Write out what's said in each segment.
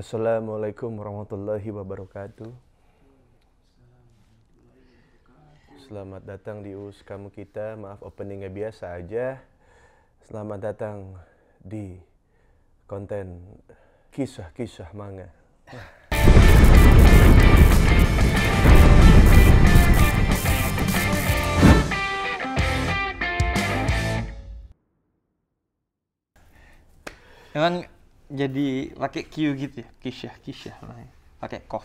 Assalamualaikum warahmatullahi wabarakatuh. Selamat datang di US kamu kita. Maaf openingnya biasa aja. Selamat datang di konten kisah-kisah manga. Emang jadi pakai Q gitu ya, kisah-kisah, pakai kof,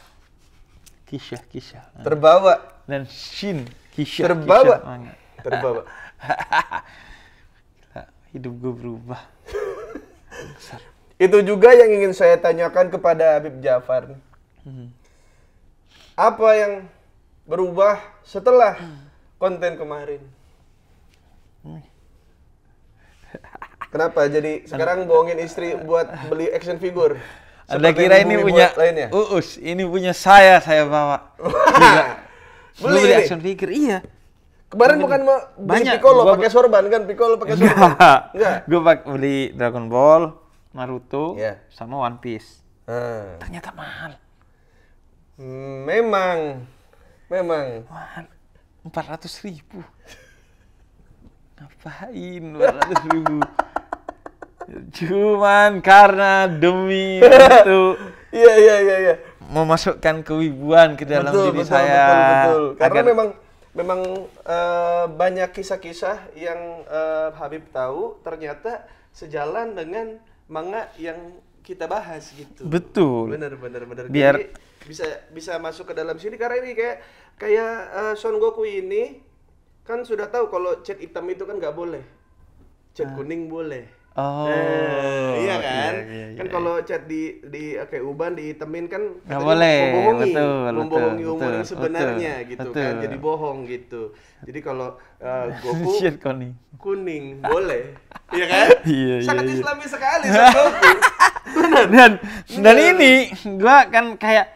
kisah-kisah. Terbawa. Dan shin, kisah. Terbawa. Kisah. Terbawa. Hidup gue berubah. Itu juga yang ingin saya tanyakan kepada Habib Jafar. Apa yang berubah setelah konten kemarin? Kenapa jadi sekarang bohongin istri buat beli action figure? Anda kira ini punya Uus, ini punya saya bawa. Beli action figure, iya. Kemarin bukan mau beli banyak, Piccolo pakai sorban kan? Piccolo pakai sorban. Enggak. Gue beli Dragon Ball, Naruto, Yeah. sama One Piece. Ternyata mahal. Memang. Mahal. 400.000. Ngapain 400.000? Cuman karena demi itu. Iya. Memasukkan kewibuan ke dalam diri saya. Betul. Karena memang banyak kisah-kisah yang Habib tahu ternyata sejalan dengan manga yang kita bahas gitu. Betul. Bener. Biar jadi bisa masuk ke dalam sini karena ini kayak Son Goku ini kan sudah tahu kalau cat hitam itu kan nggak boleh, cat kuning boleh. Oh, iya kan? Iya. Kan kalau cat di kayak uban dihitamin kan nggak boleh, membohongi umur yang sebenarnya gitu betul. kan, jadi bohong gitu. Jadi kalau Goku kuning boleh, iya kan? Iya. Sangat Islami sekali Son Goku. Dan ini gua kan kayak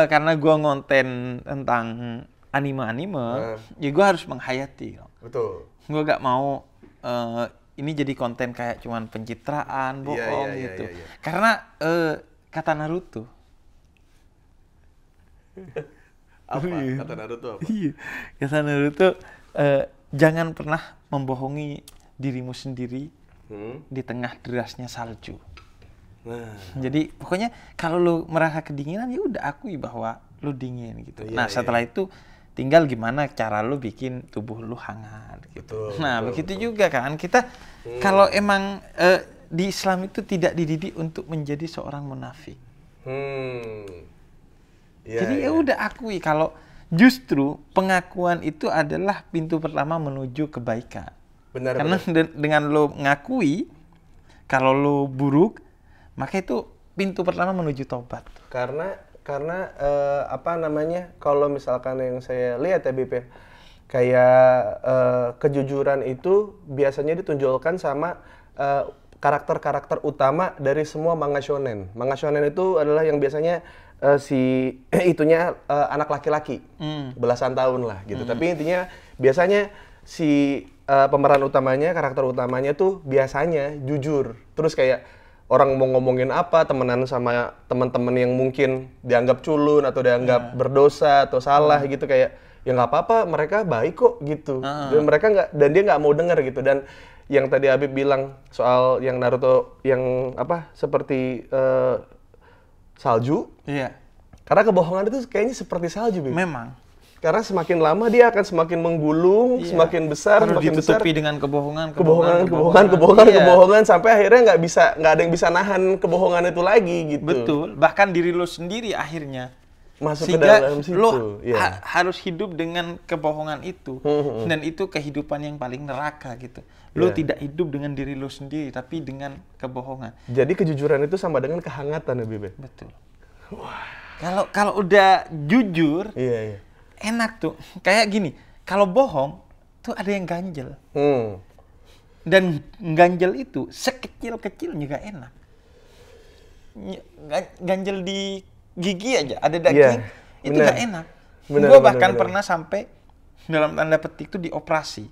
karena gua ngonten tentang anime, ya gua harus menghayati. Betul. Gua gak mau ini jadi konten kayak cuman pencitraan, bohong gitu. Iya. Karena kata Naruto. Kata Naruto apa? Iya. Kata Naruto, jangan pernah membohongi dirimu sendiri di tengah derasnya salju. Nah. Jadi pokoknya kalau lu merasa kedinginan ya udah akui bahwa lu dingin gitu. Setelah itu tinggal gimana cara lu bikin tubuh lu hangat gitu. Begitu juga kan kita kalau emang di Islam itu tidak dididik untuk menjadi seorang munafik. Jadi ya udah akui kalau justru pengakuan itu adalah pintu pertama menuju kebaikan. Karena dengan lu ngakui kalau lu buruk, maka itu pintu pertama menuju tobat. Karena kalau misalkan yang saya lihat ya Bip ya, kayak kejujuran itu biasanya ditunjukkan sama karakter-karakter utama dari semua manga shonen. Manga shonen itu adalah yang biasanya anak laki-laki, belasan tahun lah gitu. Tapi intinya biasanya si pemeran utamanya, karakter utamanya tuh biasanya jujur. Terus kayak orang mau ngomongin apa, temenan sama teman-teman yang mungkin dianggap culun atau dianggap berdosa atau salah gitu, kayak ya nggak apa-apa, mereka baik kok gitu. Dan dia nggak mau dengar gitu. Dan yang tadi Habib bilang soal yang Naruto yang seperti salju. Iya. Karena kebohongan itu kayaknya seperti salju, Bib. Memang. Karena semakin lama dia akan semakin menggulung, semakin besar, harus semakin besar. ditutupi dengan kebohongan, sampai akhirnya nggak ada yang bisa nahan kebohongan itu lagi gitu. Betul. Bahkan diri lo sendiri akhirnya masuk ke dalam situ. Lo harus hidup dengan kebohongan itu, dan itu kehidupan yang paling neraka gitu. Lo tidak hidup dengan diri lo sendiri, tapi dengan kebohongan. Jadi kejujuran itu sama dengan kehangatan ya, Bebe. Betul. Kalau udah jujur. Iya. Enak tuh, kayak gini, kalau bohong tuh ada yang ganjel. Dan ganjel itu sekecil-kecilnya gak enak. Ganjel di gigi aja, ada daging, itu gak enak. Gue bahkan pernah sampai dalam tanda petik tuh dioperasi.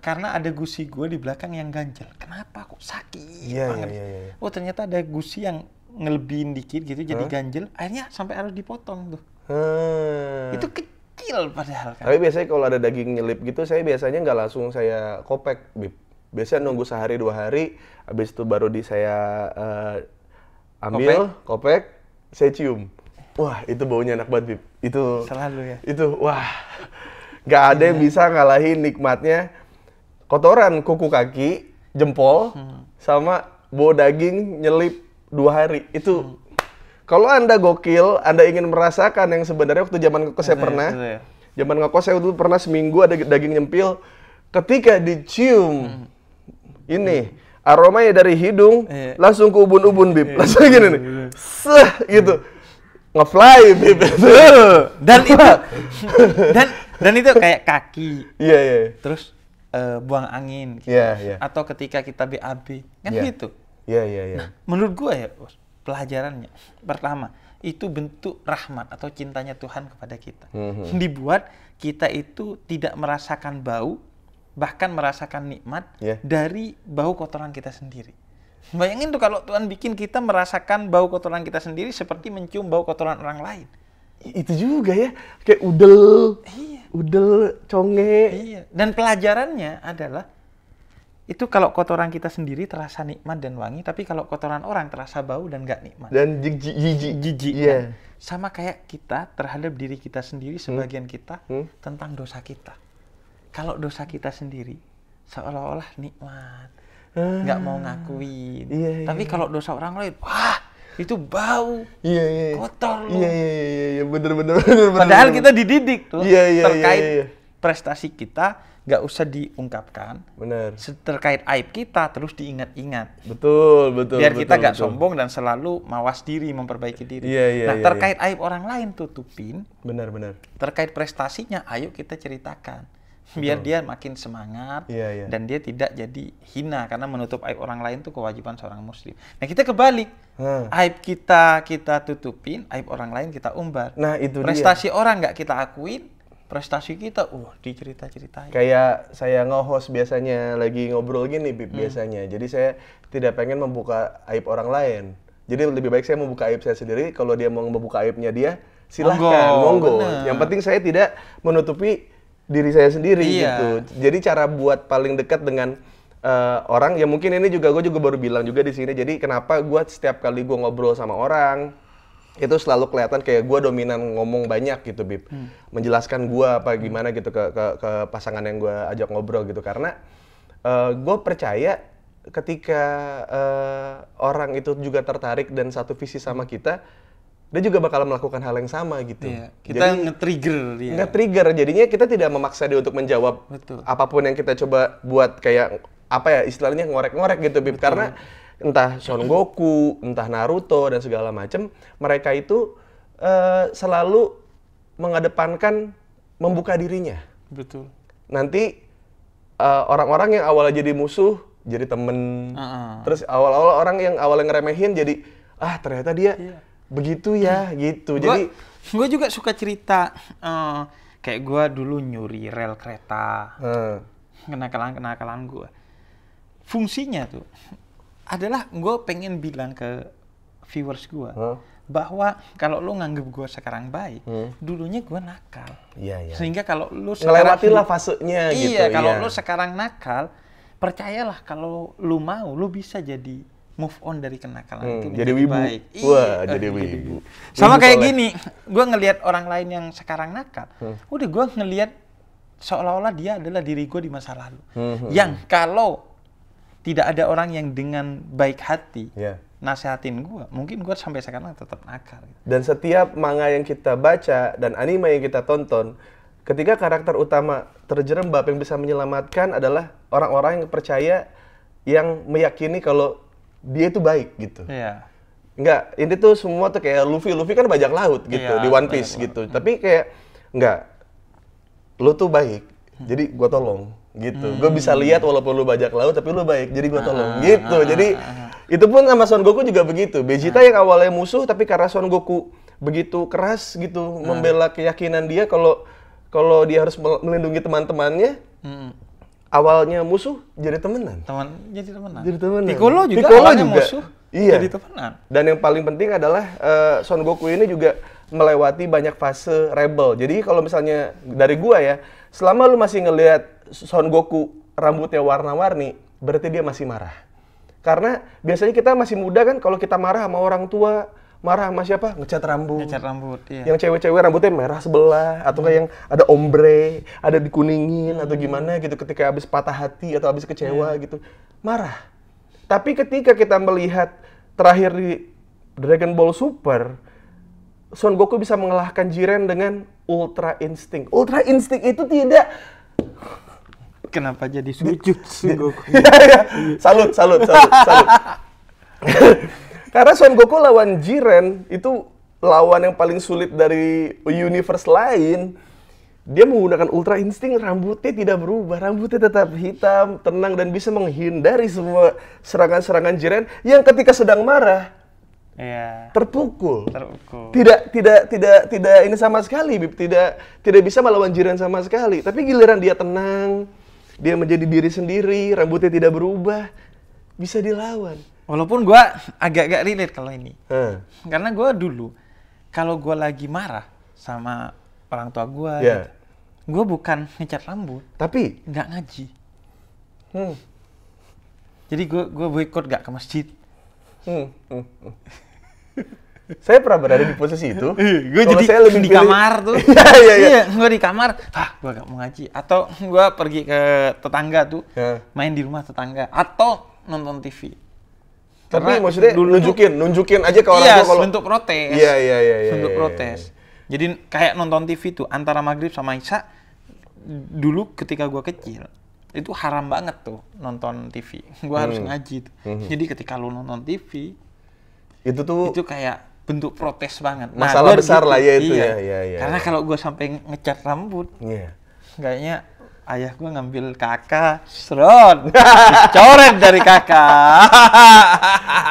Karena ada gusi gue di belakang yang ganjel. Kenapa kok sakit banget? Iya. Oh ternyata ada gusi yang ngelebihin dikit gitu jadi ganjel, akhirnya sampai harus dipotong tuh. Itu kecil padahal kan. Tapi biasanya kalau ada daging nyelip gitu, saya biasanya nggak langsung saya kopek, Bib. Biasanya nunggu sehari 2 hari, habis itu baru saya ambil, kopek, saya cium. Wah, itu baunya enak banget, Bib. Itu selalu ya. Itu wah. Nggak ada yang bisa ngalahin nikmatnya kotoran kuku kaki, jempol, sama bau daging nyelip 2 hari. Itu kalau Anda gokil, Anda ingin merasakan yang sebenarnya waktu zaman ngekos saya pernah. Zaman ngekos saya dulu pernah seminggu ada daging nyempil. Ketika dicium, ini aromanya dari hidung langsung ke ubun-ubun, Bib. Langsung gini nih. Seh gitu. Nge-fly, Bib. Dan itu kayak kaki. Iya. Terus buang angin gitu. Atau ketika kita BAB. Kan gitu. Iya. Nah, menurut gua ya, Bos, pelajarannya pertama itu bentuk rahmat atau cintanya Tuhan kepada kita. Dibuat kita itu tidak merasakan bau, bahkan merasakan nikmat dari bau kotoran kita sendiri. Bayangin tuh kalau Tuhan bikin kita merasakan bau kotoran kita sendiri seperti mencium bau kotoran orang lain. Itu juga ya, kayak udel, conge. Iya. Dan pelajarannya adalah itu kalau kotoran kita sendiri terasa nikmat dan wangi, tapi kalau kotoran orang terasa bau dan nggak nikmat. Dan jijik. Kan? Sama kayak kita terhadap diri kita sendiri, sebagian kita tentang dosa kita. Kalau dosa kita sendiri seolah-olah nikmat, nggak mau ngakuin. Tapi kalau dosa orang lain, wah itu bau, kotor loh. Iya, bener. Padahal kita dididik tuh terkait prestasi kita. Nggak usah diungkapkan. Benar. Terkait aib kita terus diingat-ingat. Betul. Biar kita nggak sombong dan selalu mawas diri, memperbaiki diri. Terkait aib orang lain tutupin. Benar. Terkait prestasinya, ayo kita ceritakan. Biar dia makin semangat dan dia tidak jadi hina karena menutup aib orang lain itu kewajiban seorang muslim. Nah, kita kebalik. Aib kita tutupin, aib orang lain kita umbar. Nah, itu prestasi orang nggak kita akuin. Prestasi kita, dicerita-ceritain. Kayak saya nge-host biasanya lagi ngobrol gini, Bib, biasanya. Jadi saya tidak pengen membuka aib orang lain. Jadi lebih baik saya membuka aib saya sendiri. Kalau dia mau membuka aibnya dia, silahkan, monggo. Yang penting saya tidak menutupi diri saya sendiri gitu. Jadi cara buat paling dekat dengan orang, ya mungkin ini juga gue baru bilang juga di sini. Jadi kenapa gue setiap kali gue ngobrol sama orang, itu selalu kelihatan kayak gue dominan ngomong banyak gitu, Bib. Menjelaskan gue apa gimana gitu ke pasangan yang gue ajak ngobrol gitu. Karena gue percaya ketika orang itu juga tertarik dan satu visi sama kita, dia juga bakal melakukan hal yang sama gitu. Kita nge-trigger dia. Nge-trigger, jadinya kita tidak memaksa dia untuk menjawab apapun yang kita coba buat kayak apa ya istilahnya ngorek-ngorek gitu, Bib. Karena entah Son Goku, entah Naruto dan segala macam, mereka itu selalu mengedepankan membuka dirinya. Betul. Nanti orang-orang yang awalnya jadi musuh jadi temen. Terus awal-awal orang yang awalnya ngeremehin jadi ternyata dia begitu ya gitu. Jadi gue juga suka cerita kayak gue dulu nyuri rel kereta. Kenakalan gue. Fungsinya tuh adalah gue pengen bilang ke viewers gue bahwa kalau lu nganggep gue sekarang baik, dulunya gue nakal. Sehingga kalau lu ngelewatilah fasenya gitu. Kalau lu sekarang nakal, percayalah kalau lu mau, lu bisa jadi move on dari kenakalan itu jadi wibu. Baik. Jadi wibu. Sama kayak gini, gue ngelihat orang lain yang sekarang nakal, udah gue ngelihat seolah-olah dia adalah diri gue di masa lalu. Yang kalau tidak ada orang yang dengan baik hati nasehatin gue, mungkin gue sampai sekarang tetap nakal. Dan setiap manga yang kita baca dan anime yang kita tonton, ketika karakter utama terjerembab, yang bisa menyelamatkan adalah orang-orang yang percaya, yang meyakini kalau dia itu baik gitu. Enggak, ini tuh semua tuh kayak Luffy kan bajak laut gitu di One Piece gitu. Tapi kayak enggak, lu tuh baik, jadi gue tolong. Gitu. Gue bisa lihat walaupun lu bajak laut tapi lu baik, jadi gue tolong. Gitu. Jadi itu pun sama Son Goku juga begitu. Vegeta yang awalnya musuh tapi karena Son Goku begitu keras gitu membela keyakinan dia kalau dia harus melindungi teman-temannya. Awalnya musuh jadi temenan. Jadi temenan. Piccolo juga awalnya musuh. Iya. jadi temenan. Dan yang paling penting adalah Son Goku ini juga melewati banyak fase rebel. Jadi kalau misalnya dari gua ya, selama lu masih ngelihat Son Goku rambutnya warna-warni, berarti dia masih marah. Karena biasanya kita masih muda kan, kalau kita marah sama orang tua, marah sama siapa? Ngecat rambut. Ngecat rambut, iya. Yang cewek-cewek rambutnya merah sebelah, atau kayak yang ada ombre, ada dikuningin, atau gimana gitu ketika habis patah hati atau habis kecewa gitu. Marah. Tapi ketika kita melihat terakhir di Dragon Ball Super, Son Goku bisa mengalahkan Jiren dengan Ultra Instinct. Ultra Instinct itu tidak... Kenapa jadi sujud Son Goku? Salut. Karena Son Goku lawan Jiren itu lawan yang paling sulit dari universe lain. Dia menggunakan Ultra Instinct, rambutnya tidak berubah, rambutnya tetap hitam, tenang dan bisa menghindari semua serangan-serangan Jiren yang ketika sedang marah terpukul. Tidak ini sama sekali, Bib. Tidak bisa melawan Jiren sama sekali. Tapi giliran dia tenang, dia menjadi diri sendiri, rambutnya tidak berubah, bisa dilawan. Walaupun gue agak-agak relate kalau ini. Karena gue dulu, kalau gue lagi marah sama orang tua gue, gitu, gue bukan ngecat rambut, tapi nggak ngaji. Jadi gue boikot gak ke masjid. Saya pernah berada di posisi itu. Gue jadi saya lebih di kamar tuh. Iya, gue di kamar. Gue gak mau ngaji. Atau gue pergi ke tetangga tuh, main di rumah tetangga. Atau nonton TV. Tapi maksudnya nunjukin aja ke orang tua kalau bentuk protes. Iya. Bentuk protes. Jadi kayak nonton TV tuh antara maghrib sama isya. Dulu ketika gue kecil itu haram banget tuh nonton TV. Gue harus ngaji tuh. Jadi ketika lu nonton TV itu kayak bentuk protes banget. Masalah besar lah ya itu ya. Karena kalau gue sampai ngecat rambut, kayaknya ayah gue ngambil kakak, dicoret dari kakak.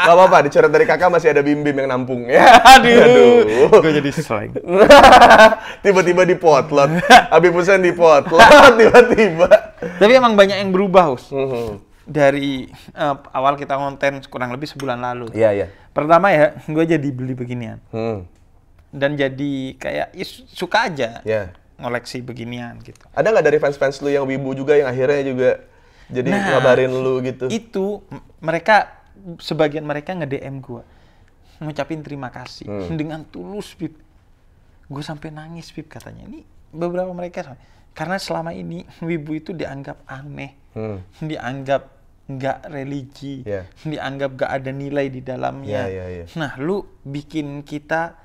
Gak apa-apa, dicoret dari kakak masih ada bim-bim yang nampung ya. Aduh. Gue jadi slang. Tiba-tiba dipotlot, Habib Hussein dipotlot, tiba-tiba. Tapi emang banyak yang berubah, Hus. Dari awal kita konten kurang lebih sebulan lalu. Iya. Pertama ya, gue jadi beli beginian. Dan jadi kayak suka aja ngoleksi beginian gitu. Ada nggak dari fans-fans lu yang wibu juga yang akhirnya juga jadi ngabarin lu gitu? Itu sebagian mereka nge-DM gue. Ngucapin terima kasih. Dengan tulus, Bib. Gue sampai nangis, Bib, katanya. Ini beberapa mereka. Karena selama ini wibu itu dianggap aneh. Dianggap nggak religi, dianggap nggak ada nilai di dalamnya. Nah, lu bikin kita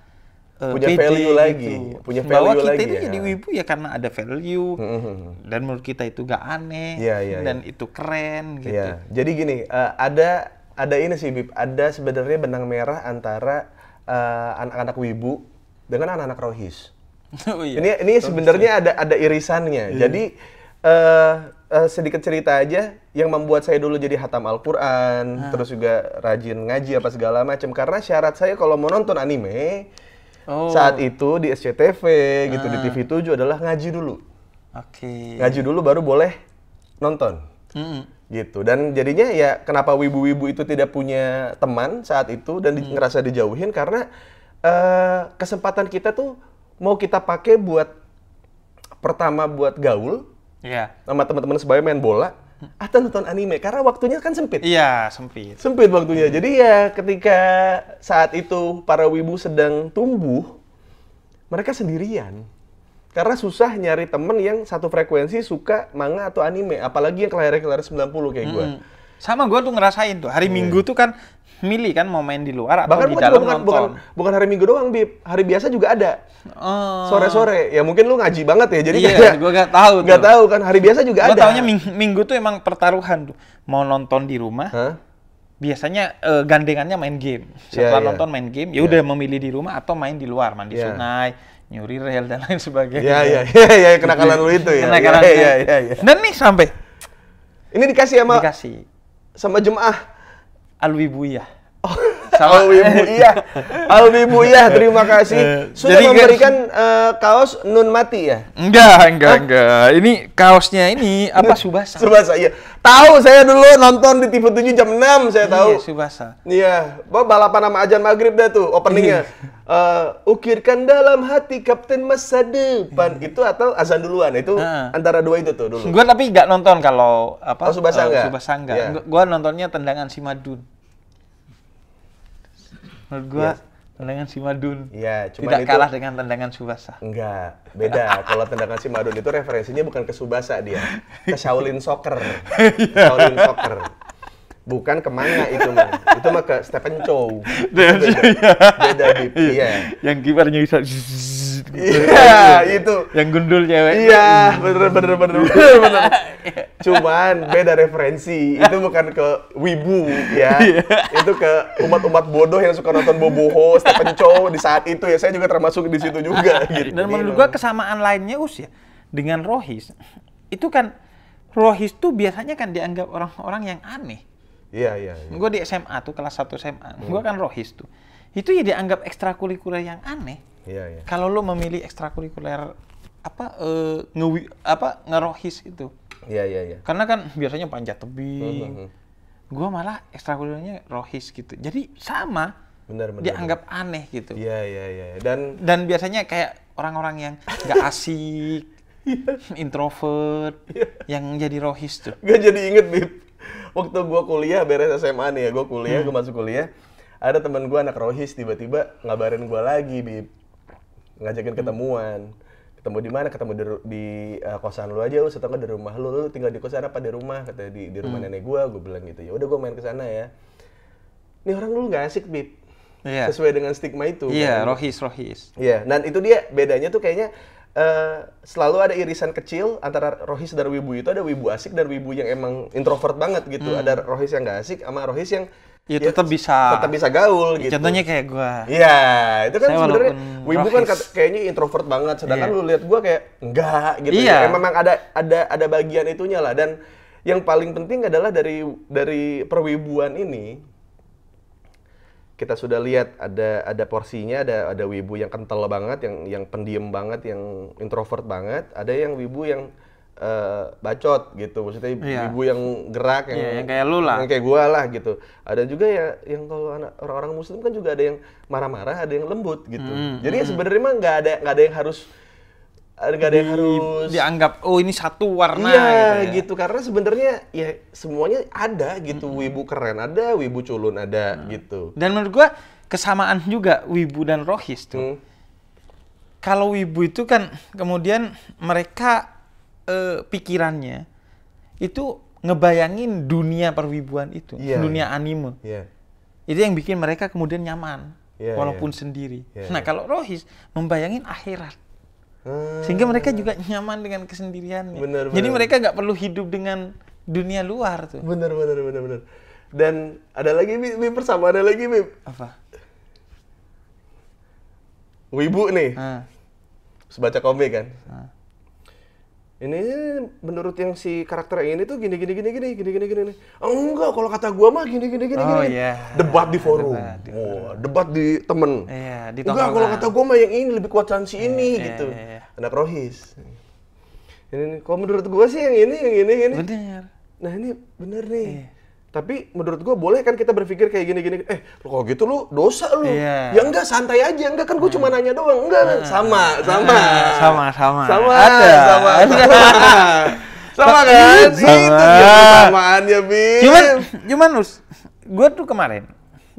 punya value gitu. Lagi, punya value bahwa kita lagi itu jadi wibu ya karena ada value dan menurut kita itu nggak aneh dan itu keren gitu. Jadi gini, ada ini sih, Bib, ada sebenarnya benang merah antara anak-anak wibu dengan anak-anak rohis. Ini sebenarnya ada irisannya. Jadi sedikit cerita aja yang membuat saya dulu jadi hatam Al-Quran, terus juga rajin ngaji apa segala macam. Karena syarat saya kalau mau nonton anime saat itu di SCTV gitu, di TV7 adalah ngaji dulu. Ngaji dulu baru boleh nonton. Gitu. Dan jadinya ya kenapa wibu-wibu itu tidak punya teman saat itu dan ngerasa dijauhin karena kesempatan kita tuh mau kita pakai buat pertama buat gaul. Sama teman-teman sebaya main bola atau nonton anime karena waktunya kan sempit. Sempit waktunya. Jadi ya ketika saat itu para wibu sedang tumbuh, mereka sendirian. Karena susah nyari temen yang satu frekuensi suka manga atau anime, apalagi yang kelahiran 90 kayak gue. Sama gue tuh ngerasain tuh, hari Minggu tuh kan milih kan mau main di luar atau di dalam nonton. Bukan hari Minggu doang, Bib. Hari biasa juga ada. Sore-sore. Ya mungkin lu ngaji banget ya. Jadi gue gak tahu. Gak tahu kan. Hari biasa juga ada. Gue taunya Minggu tuh emang pertaruhan tuh. Mau nonton di rumah. Biasanya gandengannya main game. Setelah nonton main game, ya udah memilih di rumah atau main di luar, mandi sungai, nyuri rel dan lain sebagainya. Iya, kenakalan lu itu ya. Kenakalan. Dan nih sampai ini dikasih sama jemaah Alwibuyah. sama Wibu iya. Wibu iya, terima kasih. Sudah Jadi memberikan kaos Nun Mati ya? Enggak. Ini kaosnya ini apa Subasa? Subasa, iya. Tahu saya dulu nonton di TV7 jam 6, saya tahu. Iya, Subasa. Iya, balapan sama Ajan Maghrib dah tuh openingnya. Ukirkan dalam hati Kapten Masa Depan itu atau azan duluan itu antara dua itu tuh dulu. Gua tapi nggak nonton kalau apa? Subasa enggak? Subasa enggak. Iya. Gua nontonnya Tendangan Si Madun. Menurut gua Tendangan Si Madun Iya, cuma tidak itu kalah dengan Tendangan Subasa. enggak, beda. Kalau Tendangan Si Madun itu referensinya bukan ke Subasa dia, ke Shaolin Soccer. Shaolin Soccer. Bukan ke manga itu mah. Itu mah ke Stephen Chow. Beda Bib. Iya. Yang kipernya bisa Iya, itu. Yang gundul cewek. Iya, bener. Cuman beda referensi. Itu bukan ke wibu ya. Itu ke umat-umat bodoh yang suka nonton Boboho, Stephen Chow di saat itu ya. Saya juga termasuk di situ juga gitu. Dan menurut gua kesamaan lainnya ya dengan Rohis. Itu kan Rohis tuh biasanya kan dianggap orang-orang yang aneh. Iya. Gue di SMA tuh, kelas 1 SMA. Gue kan Rohis tuh. Itu ya dianggap ekstrakurikuler yang aneh. Iya. Kalau lo memilih ekstrakurikuler ngerohis itu. Iya. Karena kan biasanya panjat tebing. Gue malah ekstrakurikulernya Rohis gitu. Jadi sama. Benar. Dianggap aneh gitu. Iya. Dan biasanya kayak orang-orang yang nggak asik, introvert, yang jadi Rohis tuh. Gak jadi inget, Bib. Waktu gue kuliah, beres SMA nih ya, gue masuk kuliah, ada teman gue anak Rohis tiba-tiba ngabarin gue lagi, Bib, ngajakin ketemuan. Ketemu di mana? Ketemu di kosan lu aja, atau nggak di rumah lu tinggal di kosan apa di rumah? Kata di rumah nenek gue bilang gitu. Ya udah gue main ke sana ya. Nih orang dulu nggak asik, Bib. Iya. Sesuai dengan stigma itu. Iya, kan? Rohis. Iya, dan itu dia bedanya tuh kayaknya selalu ada irisan kecil antara Rohis dan Wibu itu. Ada Wibu asik dan Wibu yang emang introvert banget gitu. Ada Rohis yang nggak asik sama Rohis yang tetap bisa gaul gitu. Contohnya kayak gua. Iya, itu kan sebenarnya Wibu kan kayaknya introvert banget, sedangkan lu lihat gua kayak enggak gitu. Iya. Ya, memang ada bagian itunya lah. Dan yang paling penting adalah dari perwibuan ini kita sudah lihat ada porsinya, ada wibu yang kental banget, yang pendiam banget, yang introvert banget, ada yang wibu yang bacot gitu, maksudnya wibu yang gerak, yang kayak lu lah, yang kayak gua lah gitu. Ada juga ya yang kalau orang-orang muslim kan juga ada yang marah-marah, ada yang lembut gitu. Jadi ya sebenarnya mah nggak ada yang harus dianggap ini satu warna gitu karena sebenarnya ya semuanya ada gitu. Wibu keren ada, wibu culun ada gitu. Dan menurut gua kesamaan juga Wibu dan Rohis tuh. Kalau Wibu itu kan kemudian mereka pikirannya itu ngebayangin dunia perwibuan itu, dunia anime. Itu yang bikin mereka kemudian nyaman walaupun sendiri. Nah, kalau Rohis membayangin akhirat. Sehingga mereka juga nyaman dengan kesendiriannya. Bener. Jadi mereka nggak perlu hidup dengan dunia luar tuh. Bener. Dan ada lagi Bib, persamaan ada lagi Bib. Apa? Wibu nih. Terus baca komik kan. Ini menurut yang si karakter yang ini tuh gini. Oh, enggak, kalau kata gua mah gini. Iya. Debat di forum. Debat di temen. Iya, di enggak, kalau kata gua mah yang ini lebih kuat si ini gitu. Anak Rohis. Ini kalau menurut gua sih yang ini. Bener. Nah, ini bener nih. Tapi menurut gua boleh kan kita berpikir kayak gini. Kalau gitu lu dosa lu. Ya enggak, santai aja. Enggak kan gua cuma nanya doang. Enggak, sama. Sama. Ada. Sama kan? Itu persamaannya, Bim. Cuman gua tuh kemarin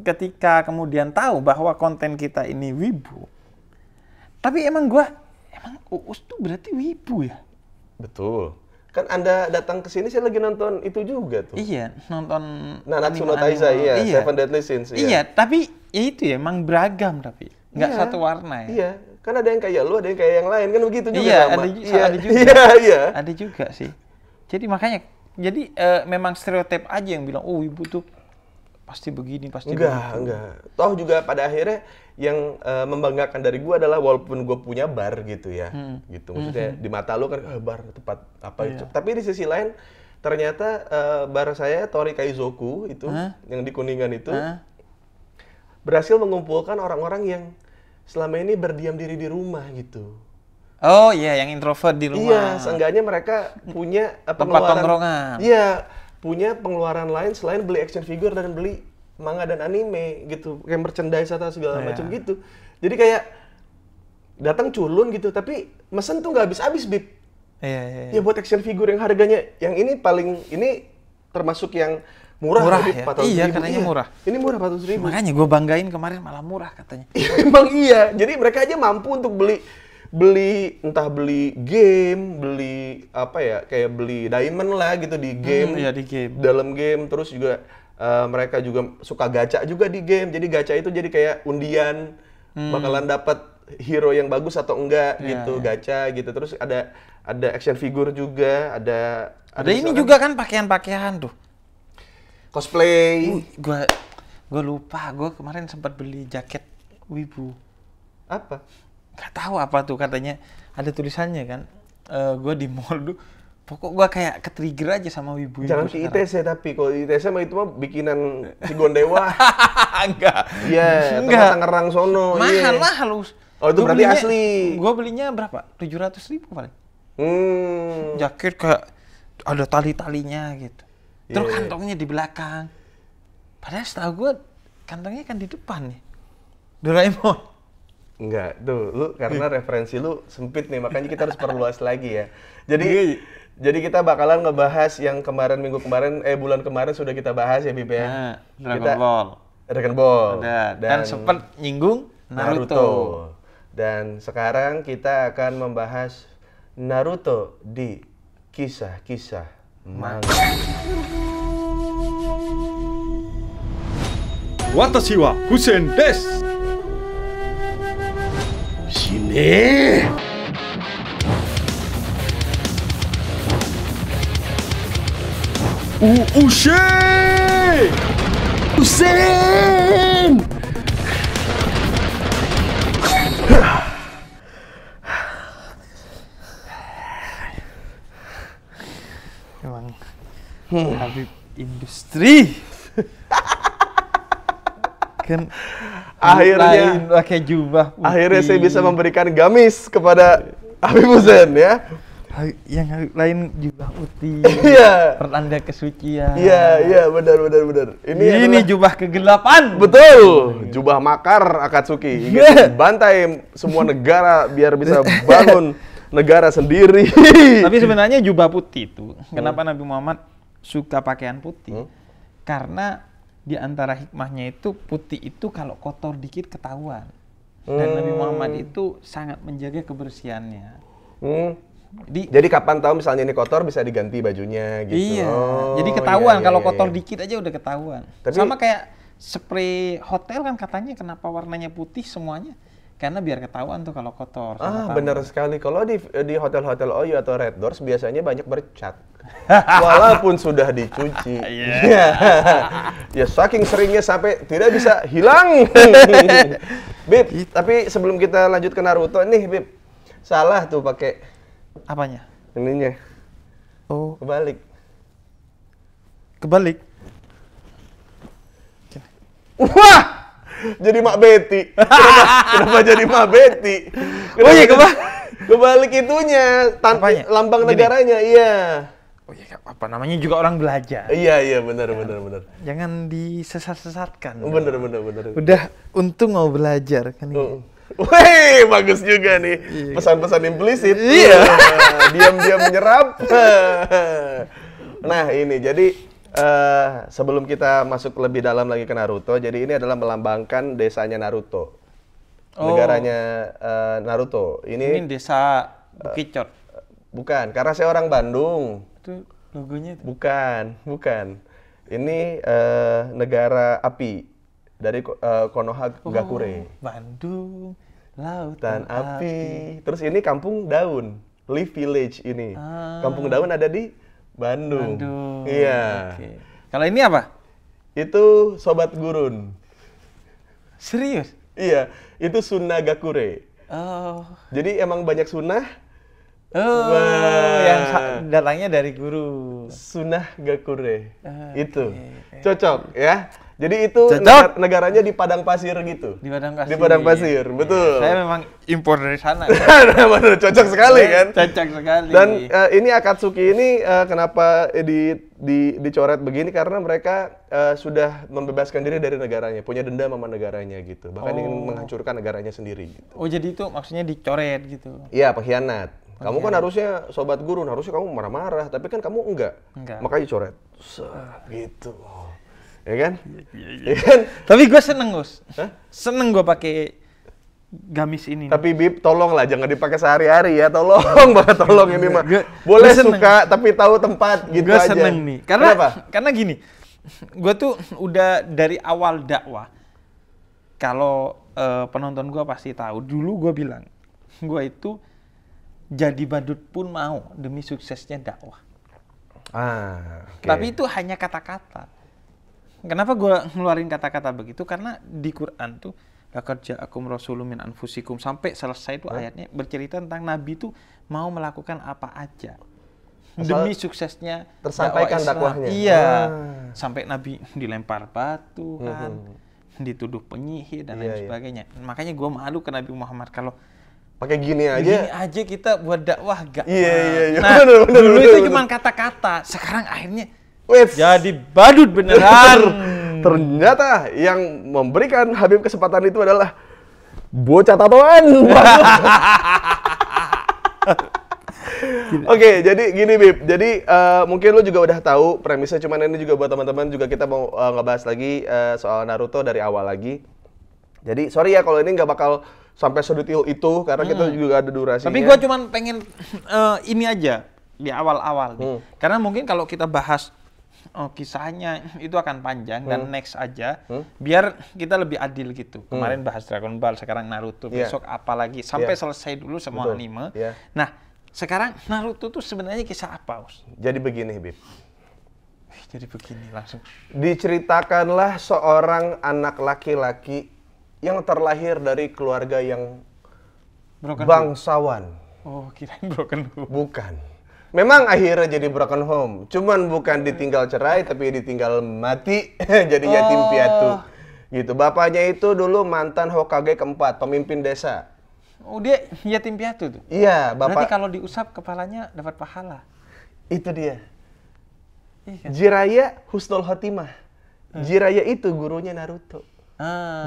ketika kemudian tahu bahwa konten kita ini wibu. Tapi emang Uus tuh berarti wibu ya? Betul. Kan Anda datang ke sini saya lagi nonton itu juga tuh. Iya, nonton Nanatsu no Taizai, Seven Deadly Sins. Iya, tapi ya itu ya, emang beragam tapi nggak satu warna ya. Iya, kan ada yang kayak lu, ada yang kayak yang lain, kan begitu juga sama. Ada juga. Iya. Ada juga sih. Jadi makanya, memang stereotip aja yang bilang, oh ibu tuh pasti begini, pasti begitu. Enggak. Toh juga pada akhirnya yang membanggakan dari gua adalah walaupun gua punya bar gitu ya, gitu. Maksudnya di mata lu kan bar tempat apa itu. Tapi di sisi lain ternyata bar saya Tori Kaizoku itu yang di Kuningan itu berhasil mengumpulkan orang-orang yang selama ini berdiam diri di rumah gitu. Oh iya, yang introvert di rumah. Iya, seenggaknya mereka punya tempat tongkrongan. Iya, punya pengeluaran lain selain beli action figure dan beli manga dan anime gitu, kayak merchandise atau segala macam gitu. Jadi kayak datang culun gitu, tapi mesen tuh nggak habis-habis, Bib. Iya. Ya buat action figure yang harganya, yang ini termasuk yang murah ya? 400.000. Iya, katanya murah. Ini murah 400.000. Makanya gue banggain kemarin malah murah katanya. Emang iya. Jadi mereka aja mampu untuk entah beli game, beli apa ya, kayak beli diamond lah gitu di game. Iya, di game. Dalam game, terus juga mereka juga suka gacha juga di game. Jadi gacha itu jadi kayak undian, bakalan dapat hero yang bagus atau enggak gitu, gacha gitu. Terus ada action figure juga, ada ini juga kan pakaian-pakaian tuh. Cosplay. Gue lupa, gue kemarin sempat beli jaket wibu. Apa? Gak tahu apa tuh, katanya ada tulisannya kan. Gue di mall tuh, pokok gue kayak ke-trigger aja sama wibu. Jangan ke ITC, tapi kalau ITC mah itu mah bikinan si Gondewa. Enggak. Iya, tempat Tangerang sono. Mahal lu. Oh, itu berarti asli. Gue belinya berapa? 700.000 paling. Jaket kayak ada tali-talinya gitu. Terus kantongnya di belakang. Padahal setahu gue kantongnya kan di depan nih. Doraemon. Enggak, tuh lu karena referensi lu sempit nih, makanya kita harus perluas lagi ya. Jadi kita bakalan ngebahas yang bulan kemarin sudah kita bahas ya, Bib ya. Dragon Ball. Dan sempat nyinggung Naruto. Dan sekarang kita akan membahas Naruto di kisah-kisah manga. Watashi wa Fusen desu. Sini. Usen! Emang Habib industri. Kan akhirnya pakai jubah putih. Akhirnya saya bisa memberikan gamis kepada Habib Fusen ya. Yang lain jubah putih. Iya. Pertanda kesucian. Iya, benar. Ini jubah kegelapan. Betul. Jubah makar Akatsuki. Bantai semua negara biar bisa bangun negara sendiri. Tapi sebenarnya jubah putih itu, kenapa Nabi Muhammad suka pakaian putih? Karena di antara hikmahnya itu, putih itu kalau kotor dikit ketahuan. Dan Nabi Muhammad itu sangat menjaga kebersihannya. Jadi kapan tahu misalnya ini kotor bisa diganti bajunya gitu. Iya. Jadi ketahuan kalau kotor dikit aja udah ketahuan. Tapi, sama kayak spray hotel kan katanya kenapa warnanya putih semuanya? Karena biar ketahuan tuh kalau kotor. Benar sekali. Kalau di hotel-hotel Oyo atau Red Doors biasanya banyak bercat. Walaupun sudah dicuci. Ya saking seringnya sampai tidak bisa hilang. Bib, tapi sebelum kita lanjut ke Naruto nih, Bib. Salah tuh pakai apanya? Ininya. Oh, kebalik. Wah! Jadi Mak Betty. Kenapa jadi Mak Betty? Kebalik itunya, lambang negaranya, iya. Oh iya, apa namanya juga orang belajar. Iya, benar. Jangan disesat-sesatkan. Benar. Udah untung mau belajar kan ini. Wih, bagus juga nih. Pesan-pesan implisit. Iya. Diam-diam menyerap. Nah, ini jadi sebelum kita masuk lebih dalam lagi ke Naruto, jadi ini adalah melambangkan desanya Naruto. Negaranya Naruto. Ini desa Bukitcot. Bukan, karena saya orang Bandung. Itu logonya itu. Bukan. Ini negara api dari Konohagakure. Bandung, lautan api. Terus ini kampung daun, Leaf Village ini. Kampung daun ada di Bandung. Iya. Okay. Kalau ini apa? Itu Sobat Gurun. Serius? Iya, itu Sunagakure. Oh. Jadi emang banyak sunnah. Yang datangnya dari guru. Sunagakure. Itu. Cocok ya. Jadi itu Cocok. negaranya di padang pasir gitu. Di padang pasir. Di padang pasir, betul. Saya memang impor dari sana. Benar, cocok sekali kan? Cocok sekali. Dan ini Akatsuki ini kenapa dicoret begini karena mereka sudah membebaskan diri dari negaranya, punya dendam sama negaranya gitu. Bahkan ingin menghancurkan negaranya sendiri gitu. Oh, jadi itu maksudnya dicoret gitu. Iya, pengkhianat. Kamu kan harusnya sobat guru, harusnya kamu marah-marah, tapi kan kamu enggak. Makanya coret. Gitu. Ya kan? Iya kan? Tapi gue seneng, Gus. Seneng gue pakai gamis ini. Tapi Bib, tolonglah jangan dipakai sehari-hari ya, tolong banget tolong ini mah. Boleh suka tapi tahu tempat gitu gua aja. Gue seneng nih. Karena gini, gue tuh udah dari awal dakwah. Kalau penonton gue pasti tahu, dulu gue bilang, gue itu jadi badut pun mau demi suksesnya dakwah. Okay. Tapi itu hanya kata-kata. Kenapa gue ngeluarin kata-kata begitu? Karena di Quran tuh laqad ja'akum rasulun min anfusikum sampai selesai itu ayatnya bercerita tentang Nabi tuh mau melakukan apa aja demi suksesnya tersampaikan dakwahnya. Iya. Sampai Nabi dilempar batu kan, dituduh penyihir dan lain sebagainya. Makanya gue malu ke Nabi Muhammad kalau pakai gini aja. Gini aja kita buat dakwah gak. Iya. Nah, dulu itu cuma kata-kata, sekarang akhirnya jadi badut beneran. Ternyata yang memberikan Habib kesempatan itu adalah bocah tatoan. Oke, jadi gini Bib. Jadi mungkin lu juga udah tahu premisnya, cuman ini juga buat teman-teman juga kita mau ngebahas lagi soal Naruto dari awal lagi. Jadi sorry ya kalau ini nggak bakal sampai sedetil itu karena kita juga ada durasinya. Tapi gua cuman pengen ini aja di awal-awal nih. Karena mungkin kalau kita bahas kisahnya itu akan panjang dan next aja biar kita lebih adil gitu. Kemarin bahas Dragon Ball, sekarang Naruto, besok apa lagi sampai selesai dulu semua anime. Nah, sekarang Naruto tuh sebenarnya kisah apa, Us? Jadi begini, Bib. Jadi begini langsung. Diceritakanlah seorang anak laki-laki yang terlahir dari keluarga yang bangsawan. Oh, kirain broken home. Bukan. Memang akhirnya jadi broken home, cuman bukan ditinggal cerai tapi ditinggal mati, jadi yatim piatu. Gitu. Bapaknya itu dulu mantan Hokage keempat, pemimpin desa. Oh, dia yatim piatu tuh? Iya, bapak. Berarti kalau diusap kepalanya dapat pahala. Itu dia. Iya. Jiraiya Husnul Khotimah. Jiraiya itu gurunya Naruto.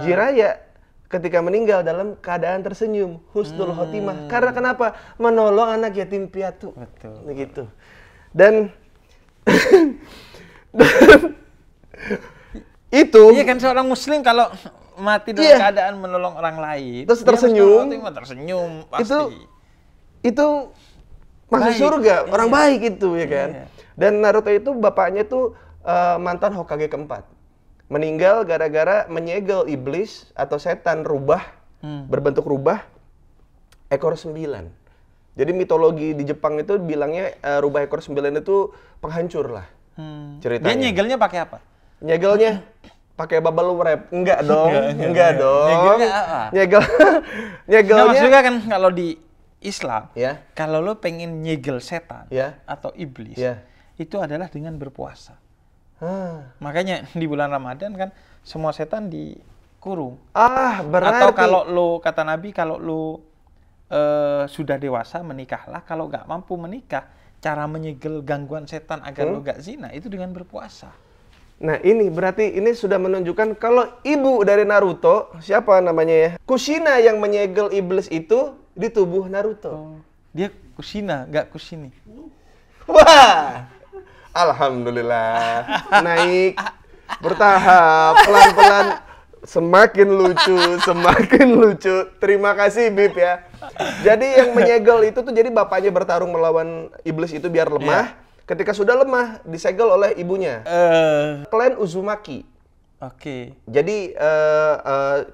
Jiraiya ketika meninggal dalam keadaan tersenyum, husnul khotimah. Karena kenapa? Menolong anak yatim piatu. Betul. Begitu. Dan itu. Iya kan, seorang muslim kalau mati dalam keadaan menolong orang lain, terus tersenyum. Tersenyum pasti. Itu masuk surga, orang baik itu ya kan. Dan Naruto itu bapaknya tuh mantan Hokage keempat. Meninggal gara-gara menyegel iblis atau setan rubah, berbentuk rubah, ekor 9. Jadi mitologi di Jepang itu bilangnya rubah ekor 9 itu penghancur lah ceritanya. Dia nyegelnya pakai apa? Nyegelnya pakai bubble wrap. Enggak dong, enggak dong. Nyegelnya apa? Nyegelnya. Nah, maksudnya kan kalau di Islam, kalau lo pengen nyegel setan atau iblis, itu adalah dengan berpuasa. Makanya di bulan Ramadan kan semua setan dikurung. Berarti. Atau kalau lo, kata Nabi, kalau lo sudah dewasa menikahlah. Kalau nggak mampu menikah, cara menyegel gangguan setan agar lo nggak zina itu dengan berpuasa. Nah ini berarti ini sudah menunjukkan kalau ibu dari Naruto, siapa namanya ya? Kushina yang menyegel iblis itu di tubuh Naruto. Dia Kushina, nggak Kushini. Wah! Alhamdulillah, naik bertahap, pelan-pelan, semakin lucu. Terima kasih Bib ya. Jadi yang menyegel itu tuh jadi bapaknya bertarung melawan iblis itu biar lemah. Ketika sudah lemah, disegel oleh ibunya. Klan Uzumaki. Oke. Jadi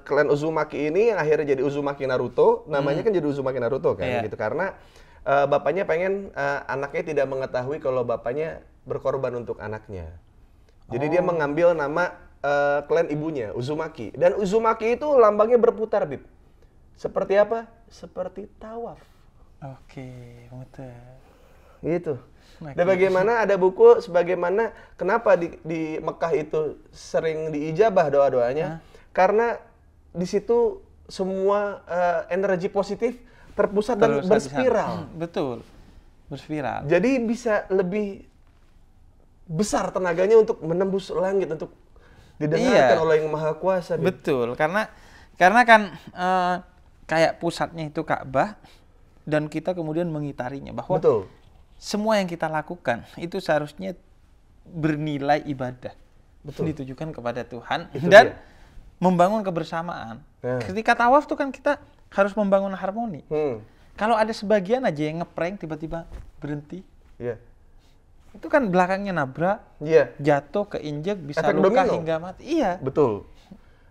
klan Uzumaki ini yang akhirnya jadi Uzumaki Naruto, namanya kan jadi Uzumaki Naruto kan, gitu karena bapaknya pengen anaknya tidak mengetahui kalau bapaknya berkorban untuk anaknya. Jadi dia mengambil nama klan ibunya, Uzumaki. Dan Uzumaki itu lambangnya berputar, Bib. Seperti apa? Seperti tawaf. Oke, betul. Gitu. Dan bagaimana ada buku sebagaimana kenapa di Mekah itu sering diijabah doa-doanya? Karena di situ semua energi positif terpusat dan berspiral. Betul. Berspiral. Jadi bisa lebih besar tenaganya untuk menembus langit, untuk didengarkan oleh Yang Maha Kuasa. Betul. Karena kan kayak pusatnya itu Ka'bah dan kita kemudian mengitarinya, bahwa Betul. semua yang kita lakukan itu seharusnya bernilai ibadah. Betul. Ditujukan kepada Tuhan Itu dan dia. membangun kebersamaan. Nah. Ketika tawaf tuh kan kita harus membangun harmoni. Kalau ada sebagian aja yang ngeprank tiba-tiba berhenti, Iya. itu kan belakangnya nabrak, Iya. jatuh, keinjek, bisa Efek luka domino. hingga mati. Iya. Betul.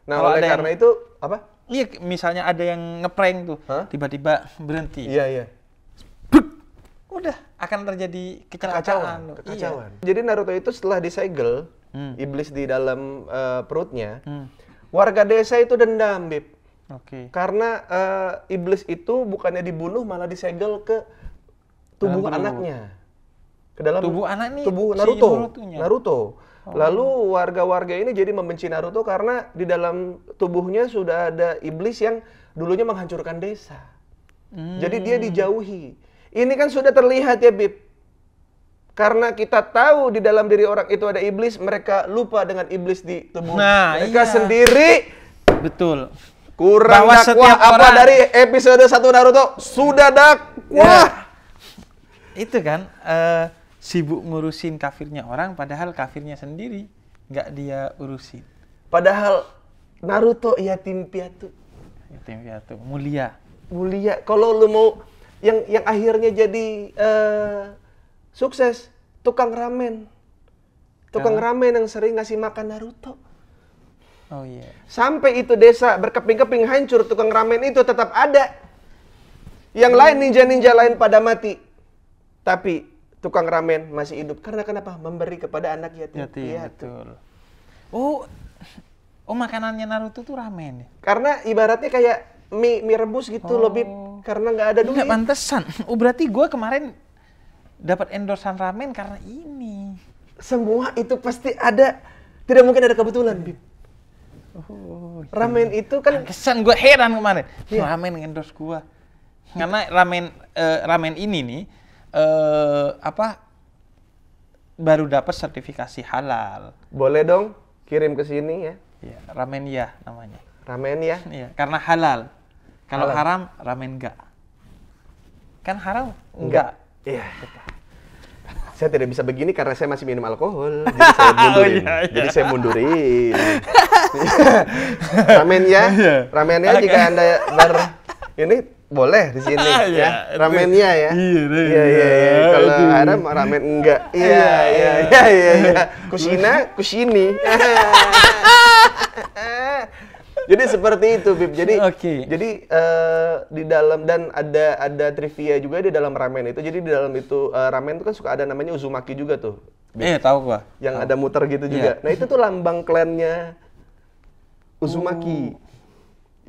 Nah, Kalau oleh ada karena yang- itu apa? Iya, misalnya ada yang ngeprank tuh, Hah? tiba-tiba berhenti. Iya, iya. Udah akan terjadi kecelakaan. Kekacauan. Jadi Naruto itu setelah disegel iblis di dalam perutnya, warga desa itu dendam, Bib. Oke. Karena iblis itu bukannya dibunuh malah disegel ke tubuh Dalam anaknya. Ke dalam Tubuh anak nih, tubuh si Naruto. Naruto-nya. Naruto. Lalu warga-warga ini jadi membenci Naruto karena di dalam tubuhnya sudah ada iblis yang dulunya menghancurkan desa. Jadi dia dijauhi. Ini kan sudah terlihat ya, Bib. Karena kita tahu di dalam diri orang itu ada iblis, mereka lupa dengan iblis di tubuh mereka sendiri. Betul. Kurang Bahwa dakwah setiap apa orang- dari episode 1 Naruto? Sudah dakwah. Itu kan sibuk ngurusin kafirnya orang, padahal kafirnya sendiri nggak dia urusin. Padahal Naruto yatim piatu. Yatim piatu, mulia. Mulia. Kalau lu mau yang akhirnya jadi sukses, tukang ramen. Tukang ramen yang sering ngasih makan Naruto. Oh iya. Sampai itu desa berkeping-keping hancur, tukang ramen itu tetap ada. Yang lain ninja-ninja lain pada mati. Tapi tukang ramen masih hidup. Karena kenapa? Memberi kepada anak yatim piatu. Betul. Oh, makanannya Naruto tuh ramen ya? Karena ibaratnya kayak mie rebus gitu loh, Bib. Karena nggak ada duit. Nggak pantesan. Oh, berarti gue kemarin dapat endorsan ramen karena ini. Semua itu pasti ada. Tidak mungkin ada kebetulan, Bib. Oh, Ramen itu kan kesan gue heran kemarin. Ramen endorse gue. Karena ramen ini nih baru dapat sertifikasi halal. boleh dong kirim ke sini ya. Ya, ramen ya namanya. Ramen ya. Iya, karena halal. Kalau Halal. haram, ramen enggak. Kan haram Enggak. Iya. Saya tidak bisa begini karena saya masih minum alkohol. Jadi saya mundurin. iya. Jadi saya mundurin. Ramen ya. Ramennya jika Anda ini boleh di sini ya. Ramennya ya. Iya. Kalau haram ramen enggak. Iya. Kusini. Jadi seperti itu, Bib. Jadi di dalam dan ada trivia juga di dalam ramen itu. Jadi di dalam itu ramen itu kan suka ada namanya uzumaki juga tuh. Bib. tahu gua. Yang ada muter gitu juga. Nah, itu tuh lambang klannya Uzumaki.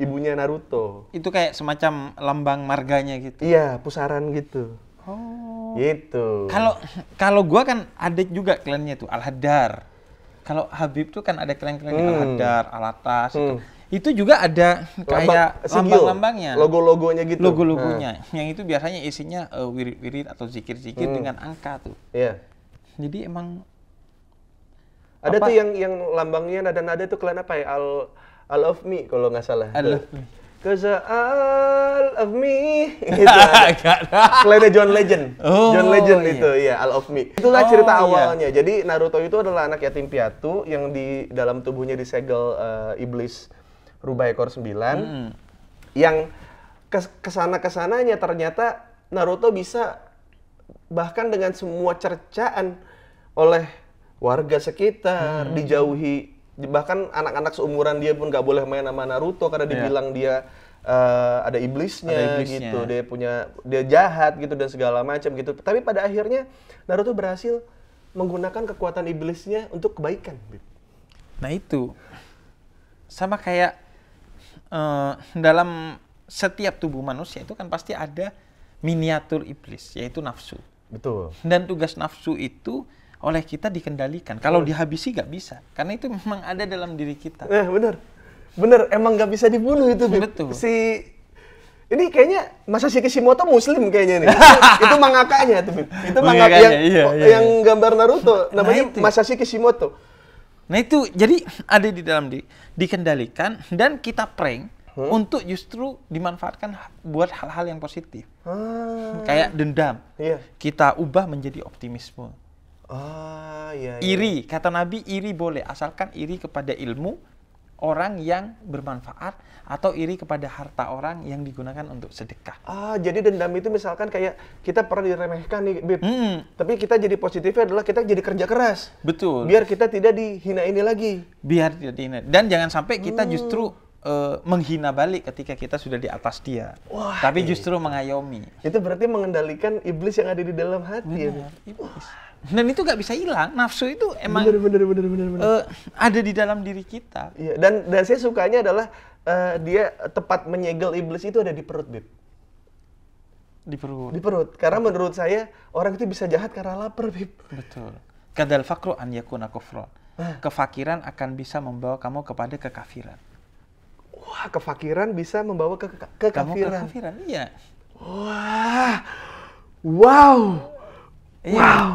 Ibunya Naruto. Itu kayak semacam lambang marganya gitu. Iya, pusaran gitu. Oh. Gitu. Kalau gua kan ada juga klannya tuh Al-Haddar. Kalau Habib tuh kan ada klan-klannya Al-Haddar, Al-Atas itu. Itu juga ada kayak lambang-lambangnya. Logo-logonya gitu. Logo-logonya. Yang itu biasanya isinya wirid-wirid atau zikir-zikir dengan angka tuh. Iya. Jadi emang Ada tuh yang lambangnya nada-nada itu klan apa ya? All of Me kalau nggak salah. All of Me. Cause all of me. Gitu. Klannya John Legend. John Legend itu, iya, All of Me. Itulah cerita awalnya. Jadi Naruto itu adalah anak yatim piatu yang di dalam tubuhnya disegel iblis rubah ekor 9. Yang kesana-kesananya ternyata Naruto bisa bahkan dengan semua cercaan oleh warga sekitar, dijauhi. Bahkan anak-anak seumuran dia pun nggak boleh main sama Naruto karena dibilang dia ada iblisnya gitu, dia jahat gitu dan segala macam gitu. Tapi pada akhirnya Naruto berhasil menggunakan kekuatan iblisnya untuk kebaikan. Nah itu sama kayak dalam setiap tubuh manusia itu kan pasti ada miniatur iblis, yaitu nafsu. Betul. Dan tugas nafsu itu oleh kita dikendalikan. Kalau dihabisi nggak bisa, karena itu memang ada dalam diri kita. Nah, bener, emang nggak bisa dibunuh itu, Bib. Betul. Ini kayaknya Masashi Kishimoto Muslim kayaknya nih. Itu mangakanya tuh, Bib. Itu mangaka Mangakanya, yang gambar Naruto, namanya itu. Masashi Kishimoto. Nah itu jadi ada di dalam diri, dikendalikan dan kita prank untuk justru dimanfaatkan buat hal-hal yang positif. Kayak dendam, Iya. kita ubah menjadi optimisme. Iya. Iri, kata Nabi, iri boleh asalkan iri kepada ilmu orang yang bermanfaat atau iri kepada harta orang yang digunakan untuk sedekah. Jadi dendam itu misalkan kayak kita pernah diremehkan nih, Bib. Tapi kita jadi positifnya adalah kita jadi kerja keras. Betul. Biar kita tidak dihina ini lagi. Biar tidak dihina. Dan jangan sampai kita justru menghina balik ketika kita sudah di atas dia. Wah, tapi justru mengayomi. Itu berarti mengendalikan iblis yang ada di dalam hati. Ya, Iblis. Dan itu nggak bisa hilang. Nafsu itu emang bener. ada di dalam diri kita. Iya, dan saya sukanya adalah dia tepat menyegel iblis itu ada di perut, Bib. Di perut. Di perut. Karena menurut saya orang itu bisa jahat karena lapar, Bib. Betul. Kadal fakru an yakuna kufran. Kefakiran akan bisa membawa kamu kepada kekafiran. Wah, kefakiran bisa membawa ke Kamu kekafiran. kekafiran, iya. Wah. Wow. Iya. Wow.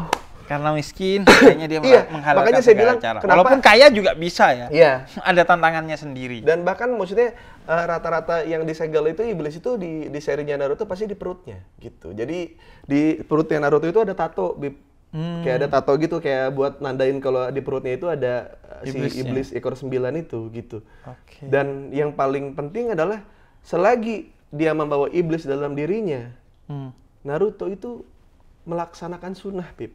Karena miskin, kayaknya dia Iya, menghalalkan makanya saya segala bilang, cara. kenapa- Walaupun kaya juga bisa ya. Iya. Ada tantangannya sendiri. Dan bahkan maksudnya rata-rata yang disegel itu iblis itu di serinya Naruto pasti di perutnya gitu. Jadi di perutnya Naruto itu ada tato, Bib. Kayak ada tato gitu kayak buat nandain kalau di perutnya itu ada si iblis ekor 9 itu gitu. Oke. Dan yang paling penting adalah selagi dia membawa iblis dalam dirinya, Naruto itu melaksanakan sunnah, Bib.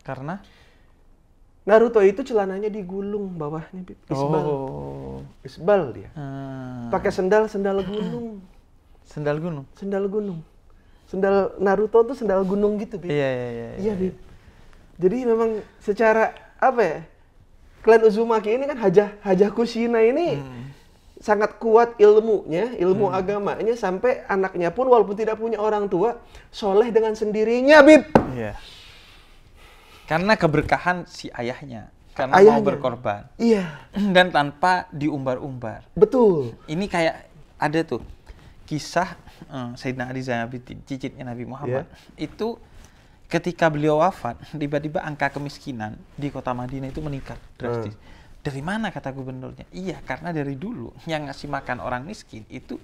Karena? Naruto itu celananya digulung bawahnya, Bib. Isbal. Isbal dia. Pakai sendal gunung. Sendal gunung? Sendal gunung. Sendal Naruto tuh sendal gunung gitu, Bib. Iya, Bib. Jadi memang secara apa ya? Klan Uzumaki ini kan Hajah Kushina ini sangat kuat ilmunya, ilmu agamanya sampai anaknya pun walaupun tidak punya orang tua, soleh dengan sendirinya, Bib. Iya. Karena keberkahan si ayahnya. Karena mau berkorban. Iya. Dan tanpa diumbar-umbar. Betul. Ini kayak ada tuh kisah Sayyidina Ali Zainal Abidin, cicitnya Nabi Muhammad. Itu ketika beliau wafat, tiba-tiba angka kemiskinan di kota Madinah itu meningkat drastis. Dari mana kata gubernurnya? Iya, karena dari dulu yang ngasih makan orang miskin itu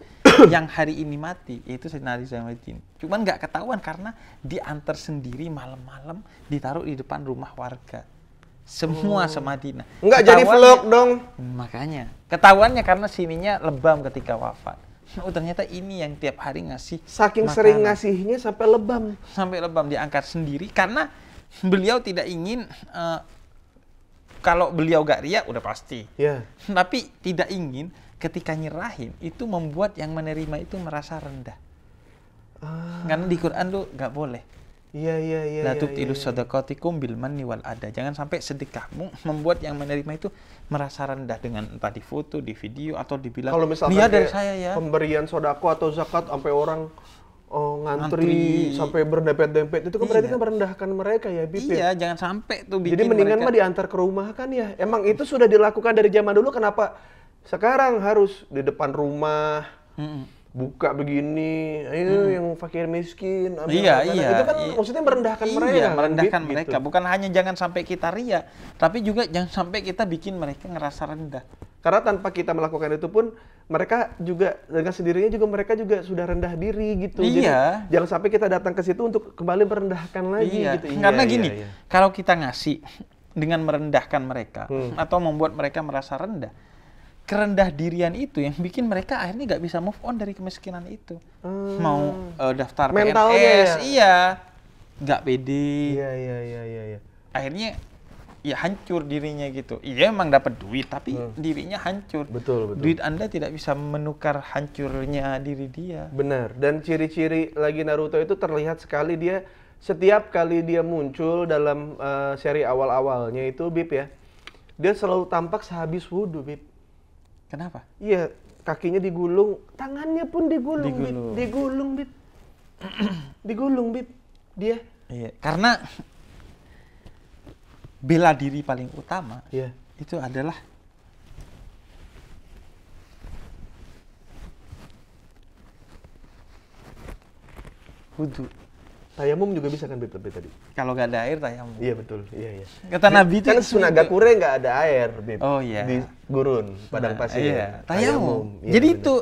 yang hari ini mati, yaitu Sayyidina Ali Zainal Abidin. Cuman nggak ketahuan karena diantar sendiri malam-malam, ditaruh di depan rumah warga. Semua se-Madinah. Nggak jadi vlog dong. Makanya. Ketahuannya karena sininya lebam ketika wafat. Oh, ternyata ini yang tiap hari ngasih Saking makanan. sering ngasihnya sampai lebam. Sampai lebam diangkat sendiri karena beliau tidak ingin kalau beliau gak riya udah pasti. Ya. Tapi tidak ingin ketika nyerahin itu membuat yang menerima itu merasa rendah. Karena di Quran tuh gak boleh. Iya. La tubtilu shadaqatikum bil manni wal adha. Jangan sampai sedekahmu membuat yang menerima itu merasa rendah dengan entah di foto, di video atau dibilang Kalau misalkan lihat dari kayak saya ya. pemberian sodako atau zakat sampai orang ngantri sampai berdempet-dempet itu kan berarti kan merendahkan mereka ya, Bib. Iya, jangan sampai tuh bikin Jadi mendingan mereka mah diantar ke rumah kan ya. Emang itu sudah dilakukan dari zaman dulu, kenapa sekarang harus di depan rumah? Buka begini, ayo yang fakir miskin. Iya. Itu kan maksudnya merendahkan mereka. Iya, merendahkan Bib, mereka. gitu. Bukan hanya jangan sampai kita ria, tapi juga jangan sampai kita bikin mereka ngerasa rendah. Karena tanpa kita melakukan itu pun mereka juga dengan sendirinya juga mereka juga sudah rendah diri gitu. Iya. Jadi jangan sampai kita datang ke situ untuk kembali merendahkan lagi Iya. gitu. Karena gini, kalau kita ngasih dengan merendahkan mereka atau membuat mereka merasa rendah, kerendah dirian itu yang bikin mereka akhirnya nggak bisa move on dari kemiskinan itu. Mau daftar Mentalnya PNS, iya, nggak pede. Iya. Akhirnya ya hancur dirinya gitu. Iya emang dapat duit, tapi dirinya hancur. Betul. Duit Anda tidak bisa menukar hancurnya diri dia. Benar. Dan ciri-ciri lagi Naruto itu terlihat sekali dia setiap kali dia muncul dalam seri awal-awalnya itu, Bib ya. Dia selalu tampak sehabis wudhu, Bib. Kenapa? Iya, kakinya digulung, tangannya pun digulung. Digulung. Bib. Digulung, Bib. Digulung, Bib. Dia Iya, karena bela diri paling utama itu adalah wudu. Tayamum juga bisa kan Bib tadi? Kalau nggak ada air tayamum. Iya betul, iya. Kata Nabi itu kan Sunan Gakure nggak ada air, Bib. Oh iya. Di gurun, padang pasir. Iya, tayamum. Iya, jadi bener. itu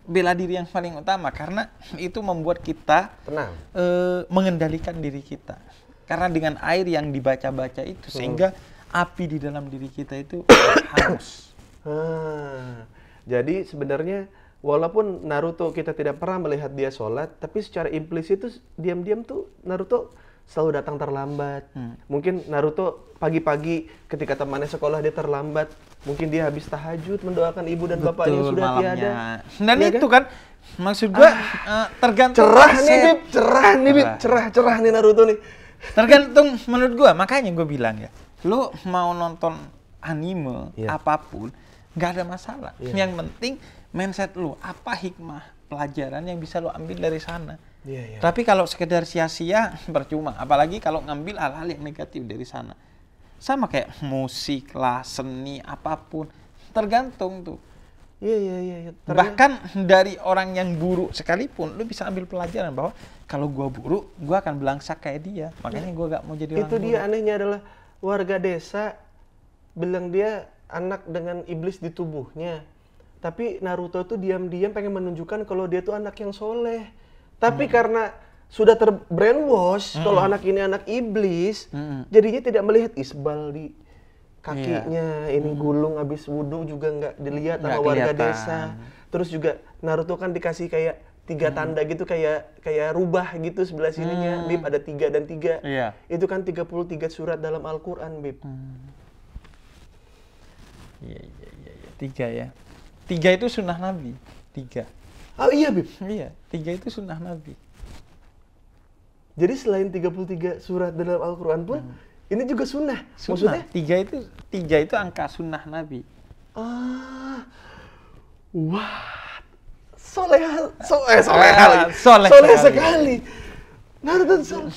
bela diri yang paling utama karena itu membuat kita tenang, mengendalikan diri kita. Karena dengan air yang dibaca-baca itu sehingga api di dalam diri kita itu hangus. Jadi sebenarnya walaupun Naruto kita tidak pernah melihat dia sholat, tapi secara implisit tuh diam-diam tuh Naruto selalu datang terlambat. Mungkin Naruto pagi-pagi ketika temannya sekolah dia terlambat, mungkin dia habis tahajud mendoakan ibu dan bapaknya yang sudah malamnya. tiada. Dan Ya itu kan maksud gua tergantung cerah nih Bib, cerah nih Naruto nih. Tergantung menurut gua, makanya gua bilang ya, lu mau nonton anime apapun nggak ada masalah. Yang penting mindset lu, apa hikmah pelajaran yang bisa lu ambil dari sana. Tapi kalau sekedar sia-sia percuma, apalagi kalau ngambil hal-hal yang negatif dari sana. Sama kayak musik lah, seni apapun, tergantung tuh. Iya. Bahkan dari orang yang buruk sekalipun, lu bisa ambil pelajaran bahwa kalau gua buruk, gua akan belangsak kayak dia. Makanya gua gak mau jadi orang itu buruk. dia anehnya adalah warga desa bilang dia anak dengan iblis di tubuhnya. Tapi Naruto tuh diam-diam pengen menunjukkan kalau dia tuh anak yang soleh. Tapi karena sudah terbrainwash kalau anak ini anak iblis, jadinya tidak melihat isbal di kakinya, ini gulung habis wudhu juga nggak dilihat sama warga desa. Terus juga Naruto kan dikasih kayak 3 tanda gitu, kayak rubah gitu sebelah sininya, Bib, ada 3 dan 3. Itu kan 33 surat dalam Al-Quran, Bib. Iya. 3 ya. 3 itu sunnah Nabi. 3. Oh iya, Bib? Iya, 3 itu sunnah Nabi. Jadi selain 33 surat dalam Al-Quran pun, ini juga sunnah. Maksudnya? 3 itu angka sunnah Nabi. Wah. Soleh sekali. Naruto soleh.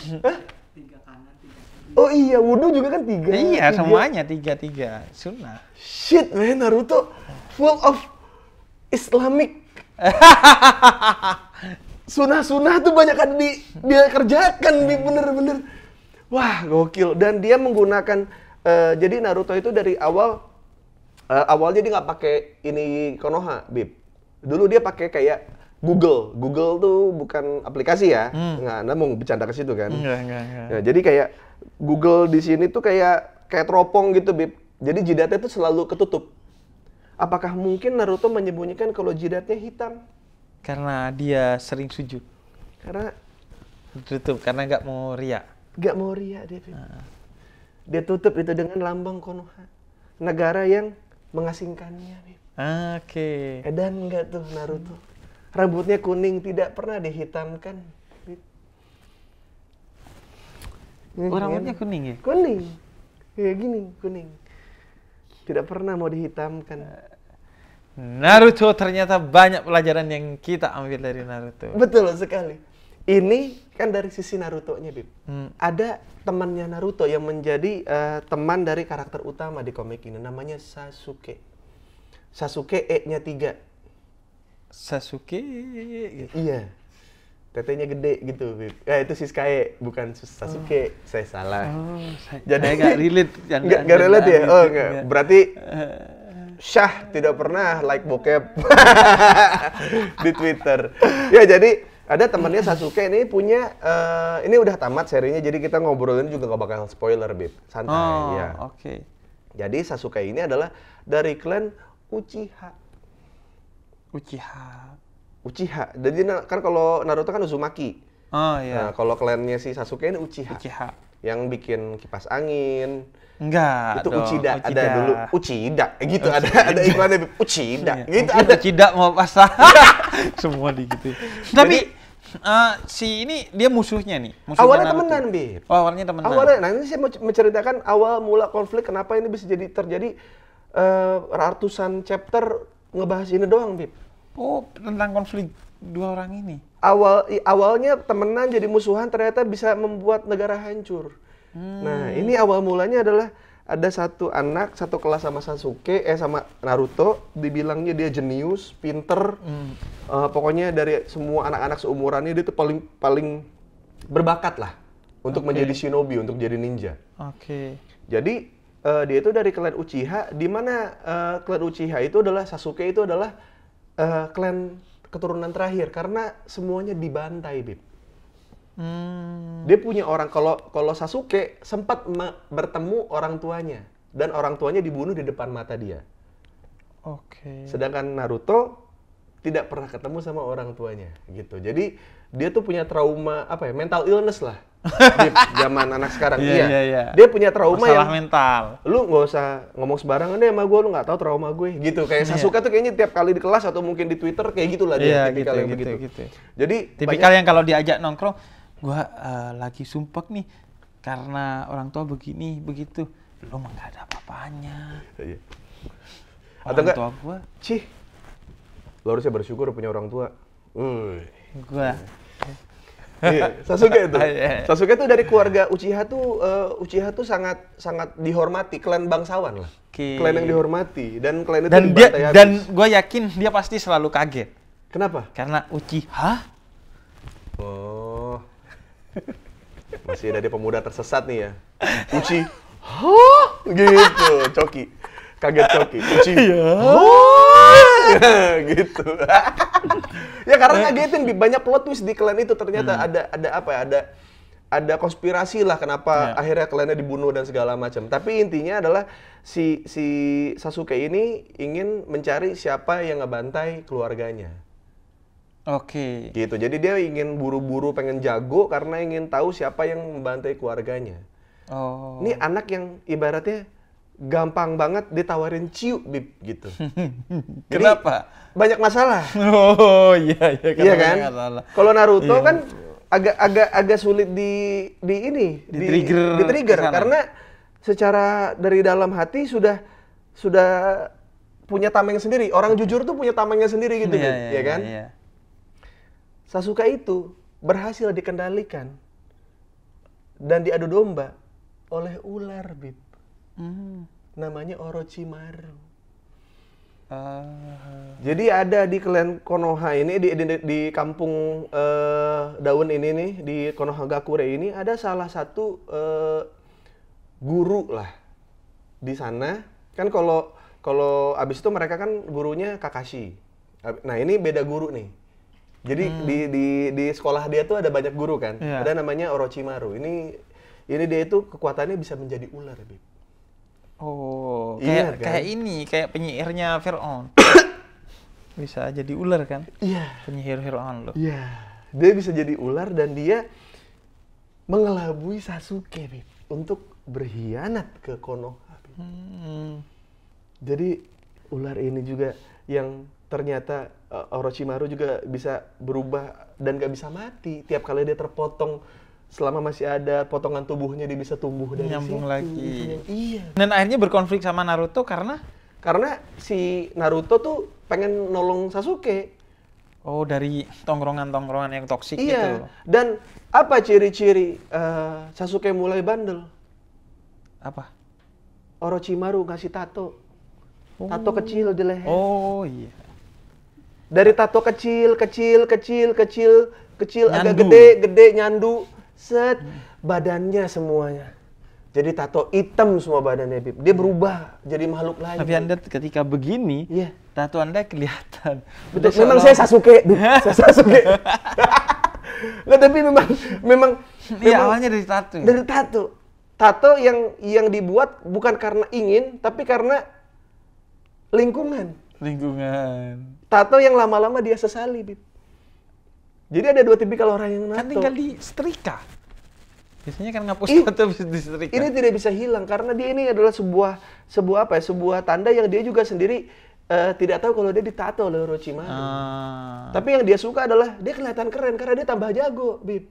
Oh iya, wudhu juga kan 3. Iya, semuanya 3 sunnah. Shit, man, Naruto full of Islamic. Sunah-sunah tuh banyak kan dia kerjakan, bener-bener. Wah, gokil. Dan dia menggunakan, jadi Naruto itu dari awalnya dia nggak pakai ini Konoha, Bib. Dulu dia pakai kayak Google. Google tuh bukan aplikasi ya. Nggak, Anda mau bercanda ke situ kan? Enggak. Ya, jadi kayak Google di sini tuh kayak teropong gitu, Bib. Jadi jidatnya tuh selalu ketutup. Apakah mungkin Naruto menyembunyikan kalau jidatnya hitam? Karena dia sering sujud. Karena tutup, karena nggak mau riak. Nggak mau riak dia, Bib. Dia tutup itu dengan lambang Konoha. Negara yang mengasingkannya, Bib. Oke. Edan nggak tuh Naruto? Rambutnya kuning, tidak pernah dihitamkan. Rambutnya kuning ya? Kuning. Kayak gini, kuning. Tidak pernah mau dihitamkan. Naruto ternyata banyak pelajaran yang kita ambil dari Naruto. Betul sekali. Ini kan dari sisi Naruto-nya, Bib. Ada temannya Naruto yang menjadi teman dari karakter utama di komik ini. Namanya Sasuke. Sasuke E-nya 3. Sasuke gitu. Iya. Tetenya gede gitu, Bib. Itu Sasuke, bukan Sasuke. Saya salah. Jadi nggak relate. Nggak relate ya? Oh, enggak. Berarti Syah tidak pernah like bokep di Twitter. Ya, jadi ada temannya Sasuke ini punya, ini udah tamat serinya, jadi kita ngobrolin juga nggak bakal spoiler, Bib. Santai, ya. Oke. Jadi Sasuke ini adalah dari klan Uchiha. Jadi kan kalau Naruto kan Uzumaki. Oh iya. Nah, kalau klannya si Sasuke ini Uchiha. Yang bikin kipas angin. Enggak. Itu Uchida ada dulu. Uchida gitu, ada iklannya Uchida. Gitu ada. Uchida mau pasang. Semua gitu. Tapi si ini dia musuhnya nih. Awalnya temenan, Bib. Oh, awalnya temenan. Nah ini saya mau menceritakan awal mula konflik, kenapa ini bisa terjadi ratusan chapter ngebahas ini doang, Bib. Oh, tentang konflik dua orang ini? Awalnya temenan jadi musuhan, ternyata bisa membuat negara hancur. Nah, ini awal mulanya adalah ada satu anak satu kelas sama Sasuke, sama Naruto, dibilangnya dia jenius, pinter, pokoknya dari semua anak-anak seumurannya dia tuh paling berbakat lah untuk menjadi shinobi, untuk jadi ninja. Jadi dia itu dari klan Uchiha, di mana klan Uchiha itu adalah Sasuke itu adalah klan keturunan terakhir karena semuanya dibantai, Bib. Dia punya orang, kalau Sasuke sempat bertemu orang tuanya dan orang tuanya dibunuh di depan mata dia. Sedangkan Naruto tidak pernah ketemu sama orang tuanya gitu. Jadi dia tuh punya trauma mental illness lah di zaman anak sekarang. Dia punya trauma masalah mental. Lu nggak usah ngomong sembarangan deh sama gue, lu nggak tahu trauma gue gitu. Kayak Sasuke tuh kayaknya tiap kali di kelas atau mungkin di Twitter kayak gitulah dia, tipikal yang begitu. Jadi tipikal yang kalau diajak nongkrong, gue lagi sumpek nih karena orang tua begini begitu. Lu mah nggak ada apa-apanya. Atau enggak, tua gue, lo harusnya bersyukur punya orang tua. Sasuke itu. Sasuke itu dari keluarga Uchiha tuh sangat dihormati, klan bangsawan lah. Klan yang dihormati dan klan itu dibantai habis. Dan gue yakin dia pasti selalu kaget. Kenapa? Karena Uchiha. Oh. Masih dari pemuda tersesat nih ya. Uchiha gitu, Coki. Kaget Coki. Uchiha. Gitu. Ya karena ngagetin, banyak plot twist di klan itu, ternyata ada konspirasi lah kenapa akhirnya klannya dibunuh dan segala macam. Tapi intinya adalah si Sasuke ini ingin mencari siapa yang ngebantai keluarganya. Gitu. Jadi dia ingin buru-buru pengen jago karena ingin tahu siapa yang membantai keluarganya. Ini anak yang ibaratnya gampang banget ditawarin ciu, Bib, gitu. Kenapa? Banyak masalah. Iya kan? Kalau Naruto kan agak sulit di trigger karena secara dari dalam hati sudah punya tameng sendiri. Orang jujur tuh punya tamengnya sendiri gitu, ya kan? Sasuke itu berhasil dikendalikan dan diadu domba oleh ular, Bib. Namanya Orochimaru. Jadi ada di klan Konoha ini, di kampung daun ini nih, di Konohagakure ini ada salah satu guru lah di sana. Kan kalau abis itu mereka kan gurunya Kakashi. Nah ini beda guru nih. Jadi di sekolah dia tuh ada banyak guru kan. Ada namanya Orochimaru. Ini dia itu kekuatannya bisa menjadi ular, Bib. Kayak penyihirnya Fir'aun. Bisa jadi ular kan? Iya. Penyihir Fir'aun loh. Iya. Dia bisa jadi ular dan dia mengelabui Sasuke, Bib, untuk berkhianat ke Konoha. Jadi ular ini juga yang ternyata Orochimaru juga bisa berubah dan gak bisa mati. Tiap kali dia terpotong, selama masih ada potongan tubuhnya dia bisa tumbuh dari nyambung situ. lagi. Iya. Dan akhirnya berkonflik sama Naruto karena si Naruto tuh pengen nolong Sasuke. Dari tongkrongan-tongkrongan yang toksik gitu. Iya. Dan apa ciri-ciri Sasuke mulai bandel? Apa? Orochimaru ngasih tato. Tato kecil di leher. Iya. Dari tato kecil, Nyandu. agak gede, nyandu. Set, badannya semuanya. Jadi tato hitam semua badannya, Bib. Dia berubah jadi makhluk lain. Tapi Anda ketika begini, tato Anda kelihatan. Betul, memang saya Sasuke. Saya Sasuke. Nggak, tapi memang awalnya dari tato. Dari tato. Tato yang dibuat bukan karena ingin, tapi karena lingkungan. Tato yang lama-lama dia sesali, Bib. Jadi ada dua tipikal orang yang nato. Kan tinggal di setrika. Biasanya kan ngapus tato bisa di setrika. Ini tidak bisa hilang karena dia ini adalah sebuah tanda yang dia juga sendiri tidak tahu kalau dia ditato oleh Orochimaru. Tapi yang dia suka adalah dia kelihatan keren karena dia tambah jago, Bib.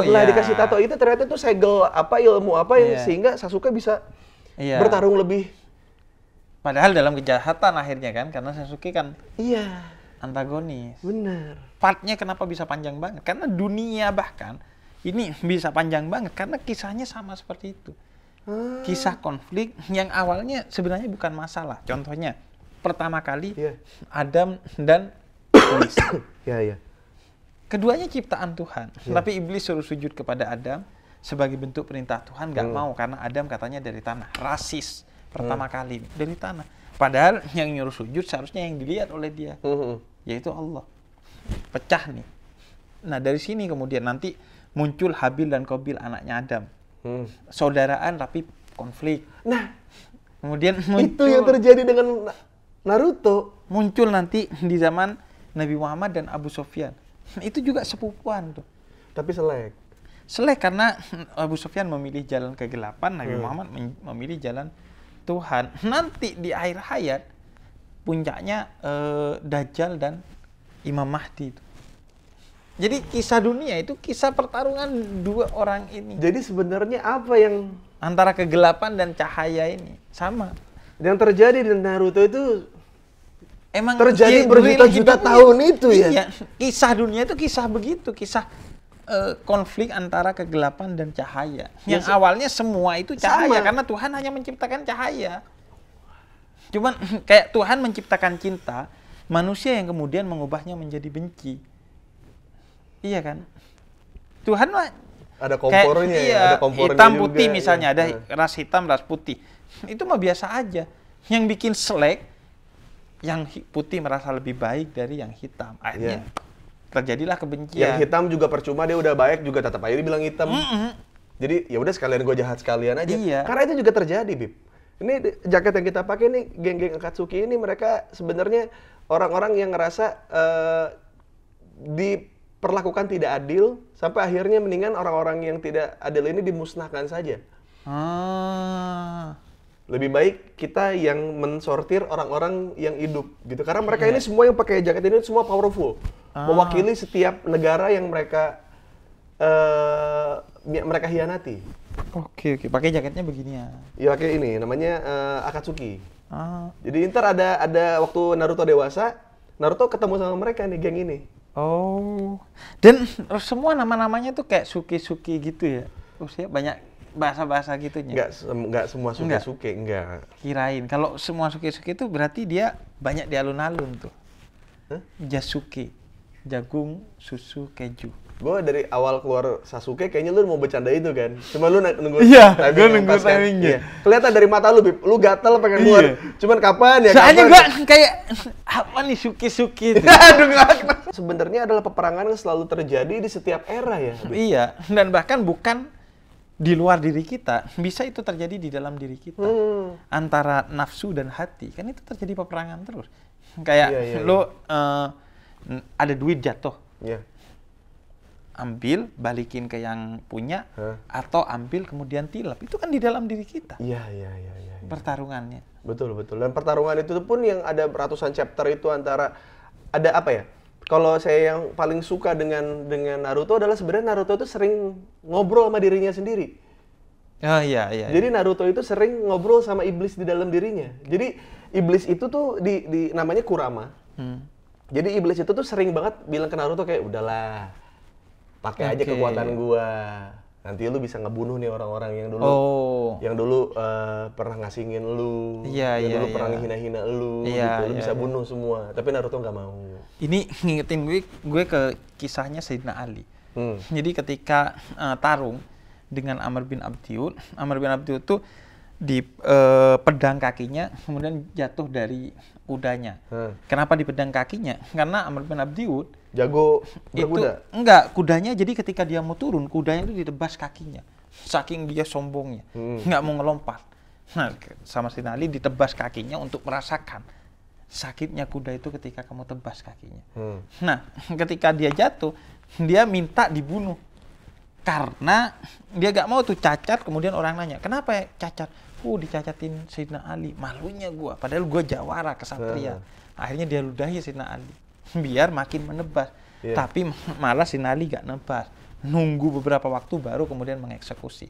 Setelah dikasih tato itu ternyata itu segel ilmu yang sehingga Sasuke bisa bertarung lebih. Padahal dalam kejahatan akhirnya kan, karena Sasuke kan antagonis. Benar. partnya kenapa bisa panjang banget? Karena dunia bahkan ini bisa panjang banget karena kisahnya sama seperti itu. Kisah konflik yang awalnya sebenarnya bukan masalah. Contohnya, pertama kali Adam dan Iblis. Keduanya ciptaan Tuhan, tapi Iblis suruh sujud kepada Adam sebagai bentuk perintah Tuhan, nggak mau karena Adam katanya dari tanah. Rasis pertama kali dari tanah. Padahal yang nyuruh sujud seharusnya yang dilihat oleh dia, yaitu Allah. Pecah nih. Nah dari sini kemudian nanti muncul Habil dan Qabil anaknya Adam. Saudaraan tapi konflik. Nah, kemudian itu yang terjadi dengan Naruto. Muncul nanti di zaman Nabi Muhammad dan Abu Sufyan. Itu juga sepupuan tuh. Tapi selek karena Abu Sufyan memilih jalan kegelapan, Nabi Muhammad memilih jalan Tuhan. Nanti di akhir hayat puncaknya Dajjal dan Imam Mahdi itu. Jadi kisah dunia itu kisah pertarungan dua orang ini. Jadi sebenarnya apa yang antara kegelapan dan cahaya ini sama. Yang terjadi di Naruto itu emang terjadi berjuta-juta tahun itu ya. Iya, kisah dunia itu kisah begitu, kisah konflik antara kegelapan dan cahaya. Yang awalnya semua itu cahaya karena Tuhan hanya menciptakan cahaya. Cuman kayak Tuhan menciptakan cinta, manusia yang kemudian mengubahnya menjadi benci. Iya kan? Tuhan mah ada kompornya kayak, ada kompornya hitam juga, putih misalnya, ada ras hitam, ras putih. Itu mah biasa aja. Yang bikin selek yang putih merasa lebih baik dari yang hitam. Akhirnya terjadilah kebencian. Yang hitam juga percuma, dia udah baik juga tetap aja dibilang hitam. Jadi ya udah sekalian gue jahat sekalian aja. Karena itu juga terjadi, Bib. Ini jaket yang kita pakai nih, geng-geng Akatsuki ini mereka sebenarnya orang-orang yang ngerasa diperlakukan tidak adil sampai akhirnya mendingan orang-orang yang tidak adil ini dimusnahkan saja. Lebih baik kita yang mensortir orang-orang yang hidup gitu. Karena mereka ini semua yang pakai jaket ini semua powerful. Mewakili setiap negara yang mereka hianati. Oke, pakai jaketnya begini ya. Ya pakai ini namanya Akatsuki. Jadi ntar ada waktu Naruto dewasa, Naruto ketemu sama mereka nih, geng ini. Oh. Dan semua nama-namanya tuh kayak Suki-Suki gitu ya. Usia banyak bahasa-bahasa gitunya. Enggak semua Suki-Suki, enggak. Kirain kalau semua Suki-Suki itu berarti dia banyak di alun-alun tuh. Jasuke, jagung, susu, keju. Gue dari awal keluar Sasuke kayaknya lu mau bercanda itu kan. Cuma lu nunggu timingnya. Kelihatan dari mata lu, Bib. Lu gatel pengen keluar. Cuman kapan ya? Soalnya gue kayak apa nih Suki-Suki itu. Aduh, sebenarnya adalah peperangan yang selalu terjadi di setiap era ya, Bib. Iya, dan bahkan bukan di luar diri kita, bisa itu terjadi di dalam diri kita. Antara nafsu dan hati, kan itu terjadi peperangan terus. Kayak lu ada duit jatuh. Ambil, balikin ke yang punya, atau ambil kemudian tilap. Itu kan di dalam diri kita. Iya. Pertarungannya. Betul. Dan pertarungan itu pun yang ada ratusan chapter itu antara, ada apa ya? Kalau saya yang paling suka dengan Naruto adalah sebenarnya Naruto itu sering ngobrol sama dirinya sendiri. Oh iya. Jadi Naruto itu sering ngobrol sama iblis di dalam dirinya. Jadi iblis itu tuh di namanya Kurama. Jadi iblis itu tuh sering banget bilang ke Naruto kayak udahlah. Pakai aja kekuatan gua. Nanti lu bisa ngebunuh nih orang-orang yang dulu pernah ngasingin lu, yang dulu pernah ngehina-hina lu, gitu. Lu bisa bunuh semua. Tapi Naruto nggak mau. Ini ngingetin gue ke kisahnya Sayyidina Ali. Jadi ketika tarung dengan Amr bin Abdiud tuh di pedang kakinya kemudian jatuh dari kudanya. Kenapa di pedang kakinya? Karena Amr bin Abdiud jago berkuda? Enggak, kudanya jadi ketika dia mau turun, kudanya itu ditebas kakinya. Saking dia sombongnya, nggak mau ngelompat. Nah, sama Sayyidina Ali ditebas kakinya untuk merasakan sakitnya kuda itu ketika kamu tebas kakinya. Nah, ketika dia jatuh, dia minta dibunuh. Karena dia nggak mau tuh cacat, kemudian orang nanya, kenapa ya cacat? Dicacatin Sayyidina Ali, malunya gua. Padahal gua jawara, kesatria. Akhirnya dia ludahi Sayyidina Ali. Biar makin menebas. Tapi malah Sayyidina Ali gak nebas. Nunggu beberapa waktu baru kemudian mengeksekusi.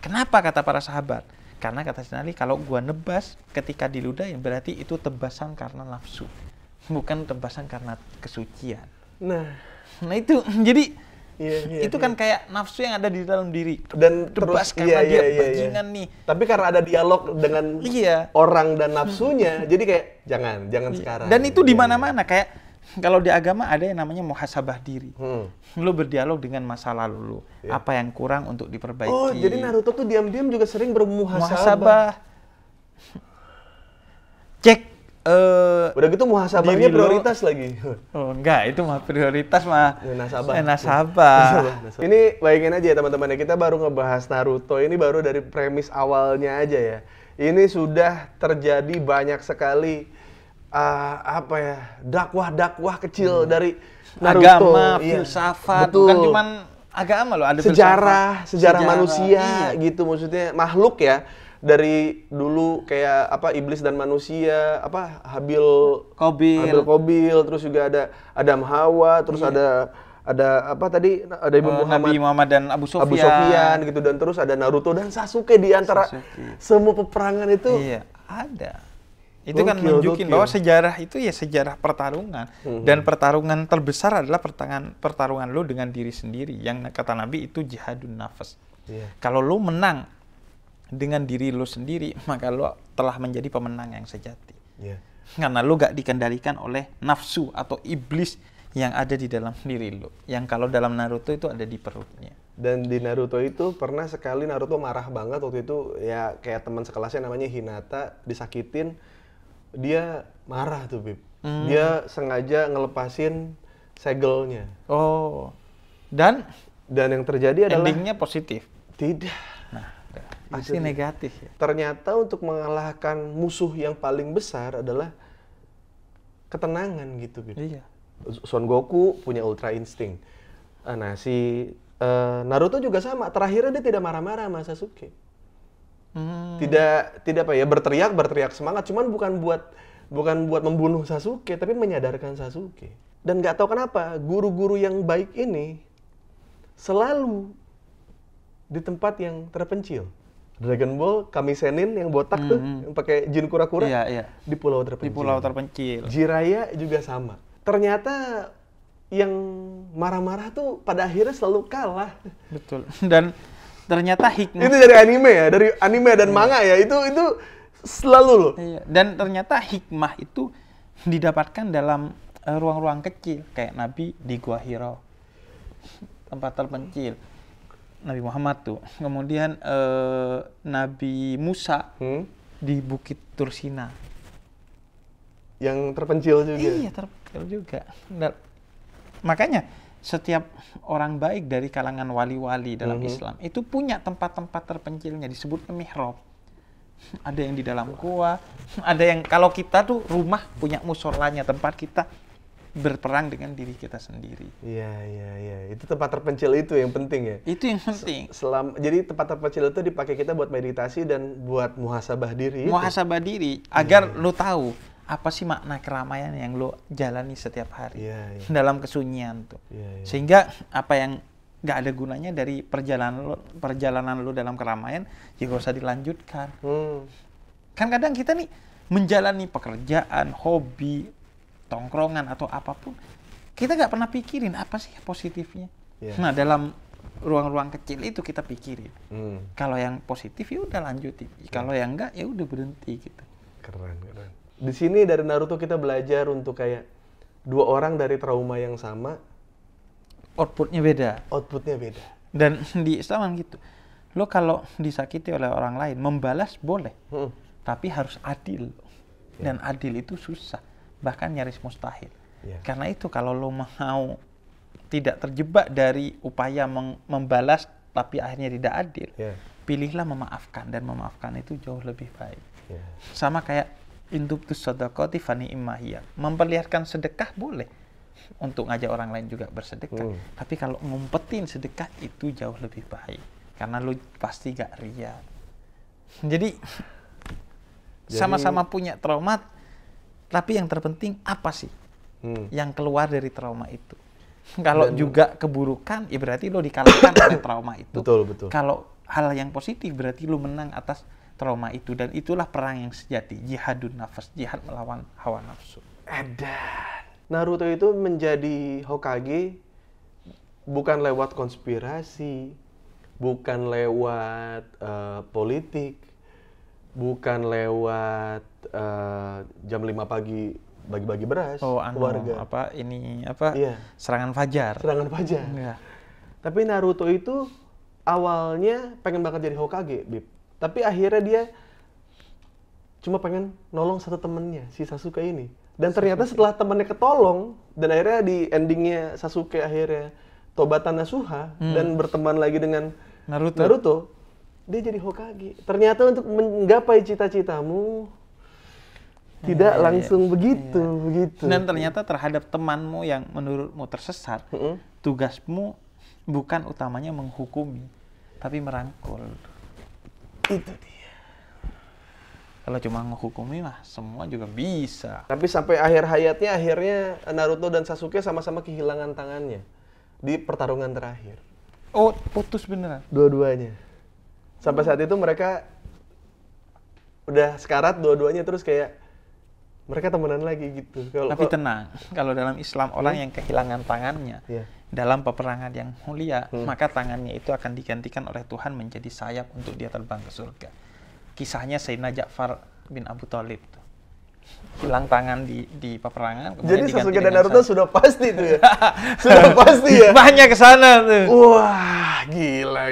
Kenapa kata para sahabat? Karena kata Sayyidina Ali, kalau gua nebas ketika diludahin, berarti itu tebasan karena nafsu. Bukan tebasan karena kesucian. Nah itu jadi itu kan iya. kayak nafsu yang ada di dalam diri. Dan Tebas terus karena dia iya. bajingan nih. Tapi karena ada dialog dengan orang dan nafsunya, jadi kayak jangan sekarang. Dan itu di mana-mana kayak kalau di agama ada yang namanya muhasabah diri. Lu berdialog dengan masa lalu lu. Apa yang kurang untuk diperbaiki. Oh, jadi Naruto tuh diam-diam juga sering bermuhasabah. Muhasabah. Cek udah gitu muhasabahnya prioritas lagi. Oh enggak, itu mah prioritas mah nasabah. Nasabah. Ini bayangin aja ya teman-teman, kita baru ngebahas Naruto, ini baru dari premis awalnya aja ya. Ini sudah terjadi banyak sekali dakwah-dakwah kecil dari Naruto. Agama, filsafat, bukan cuman agama loh, ada sejarah manusia gitu, maksudnya makhluk ya. Dari dulu kayak iblis dan manusia, Habil Qabil, terus juga ada Adam Hawa, terus ada Ibu Nabi Muhammad dan Abu Sufyan gitu, dan terus ada Naruto dan Sasuke di antara semua peperangan itu. Iya, ada. Itu kan nunjukin bahwa sejarah itu ya sejarah pertarungan. Dan pertarungan terbesar adalah pertarungan lo dengan diri sendiri. Yang kata Nabi itu jihadun nafas. Kalau lo menang dengan diri lo sendiri, maka lo telah menjadi pemenang yang sejati. Karena lo gak dikendalikan oleh nafsu atau iblis yang ada di dalam diri lo. Yang kalau dalam Naruto itu ada di perutnya. Dan di Naruto itu pernah sekali Naruto marah banget waktu itu, ya kayak teman sekelasnya namanya Hinata disakitin, dia marah tuh Bib. Dia sengaja ngelepasin segelnya. Oh. Dan yang terjadi adalah endingnya positif. Tidak. Pasti negatif ya. Ternyata untuk mengalahkan musuh yang paling besar adalah ketenangan gitu, Bib. Iya. Son Goku punya Ultra Instinct. Nah, si Naruto juga sama. Terakhirnya dia tidak marah-marah sama Sasuke. Tidak berteriak semangat, cuman bukan buat membunuh Sasuke, tapi menyadarkan Sasuke. Dan nggak tahu kenapa guru-guru yang baik ini selalu di tempat yang terpencil. Dragon Ball, Kami Sennin yang botak tuh, yang pakai jin kura-kura, di pulau terpencil. Jiraiya juga sama. Ternyata yang marah-marah tuh pada akhirnya selalu kalah. Betul. Dan ternyata hikmah. Itu dari anime dan manga ya, itu selalu loh. Iya. Dan ternyata hikmah itu didapatkan dalam ruang-ruang kecil, kayak Nabi di Gua Hiro, tempat terpencil. Nabi Muhammad tuh, kemudian Nabi Musa di Bukit Tursina, yang terpencil juga. Iya, terpencil juga. Dan makanya setiap orang baik dari kalangan wali-wali dalam Islam itu punya tempat-tempat terpencilnya, disebutnya mihrab. Ada yang di dalam gua, ada yang kalau kita tuh rumah punya musolanya, tempat kita berperang dengan diri kita sendiri. Iya. Itu tempat terpencil itu yang penting ya. Itu yang penting. Jadi tempat terpencil itu dipakai kita buat meditasi dan buat muhasabah diri. Muhasabah diri agar lo tahu apa sih makna keramaian yang lo jalani setiap hari dalam kesunyian tuh. Sehingga apa yang nggak ada gunanya dari perjalanan lo dalam keramaian ya gak usah dilanjutkan. Kan kadang kita nih menjalani pekerjaan, hobi, tongkrongan atau apapun, kita nggak pernah pikirin apa sih positifnya. Nah, dalam ruang-ruang kecil itu kita pikirin. Kalau yang positif ya udah lanjutin. Kalau yang enggak ya udah berhenti gitu. Keren. Di sini dari Naruto kita belajar untuk kayak dua orang dari trauma yang sama, outputnya beda. Dan di Islam gitu. Lo kalau disakiti oleh orang lain, membalas boleh. Tapi harus adil. Dan adil itu susah. Bahkan nyaris mustahil. Karena itu kalau lo mau tidak terjebak dari upaya membalas tapi akhirnya tidak adil, pilihlah memaafkan, dan memaafkan itu jauh lebih baik. Sama kayak intubtus shadaqati fa ni'mahiyya. Memperlihatkan sedekah boleh untuk ngajak orang lain juga bersedekah. Tapi kalau ngumpetin sedekah itu jauh lebih baik. Karena lo pasti gak ria. Jadi sama-sama punya trauma. Tapi yang terpenting apa sih yang keluar dari trauma itu? Kalau juga keburukan, ya berarti lo dikalahkan oleh trauma itu. Betul. Kalau hal yang positif, berarti lo menang atas trauma itu. Dan itulah perang yang sejati, jihadun nafas, jihad melawan hawa nafsu. Naruto itu menjadi Hokage bukan lewat konspirasi, bukan lewat politik, bukan lewat jam 5 pagi bagi-bagi beras keluarga. Iya. Serangan fajar. Serangan fajar. Iya. Tapi Naruto itu awalnya pengen banget jadi Hokage, Bib. Tapi akhirnya dia cuma pengen nolong satu temennya, si Sasuke ini. Dan ternyata setelah temennya ketolong, dan akhirnya di endingnya Sasuke akhirnya tobatan Nasuha dan berteman lagi dengan Naruto, dia jadi Hokage. Ternyata untuk menggapai cita-citamu tidak langsung begitu. Dan ternyata terhadap temanmu yang menurutmu tersesat, tugasmu bukan utamanya menghukumi, tapi merangkul. Itu dia. Kalau cuma menghukumi mah semua juga bisa. Tapi sampai akhir hayatnya, akhirnya Naruto dan Sasuke sama-sama kehilangan tangannya di pertarungan terakhir. Oh, putus beneran? Dua-duanya. Sampai saat itu mereka udah sekarat dua-duanya, terus kayak mereka temenan lagi gitu. Tapi tenang, kalau dalam Islam orang yang kehilangan tangannya dalam peperangan yang mulia, maka tangannya itu akan digantikan oleh Tuhan menjadi sayap untuk dia terbang ke surga. Kisahnya Sayyidina Ja'far bin Abu Thalib. Hilang tangan di peperangan. Jadi Sasuke dan Naruto sudah pasti tuh ya? Sudah pasti ya? Banyak kesana tuh. Wah, gila.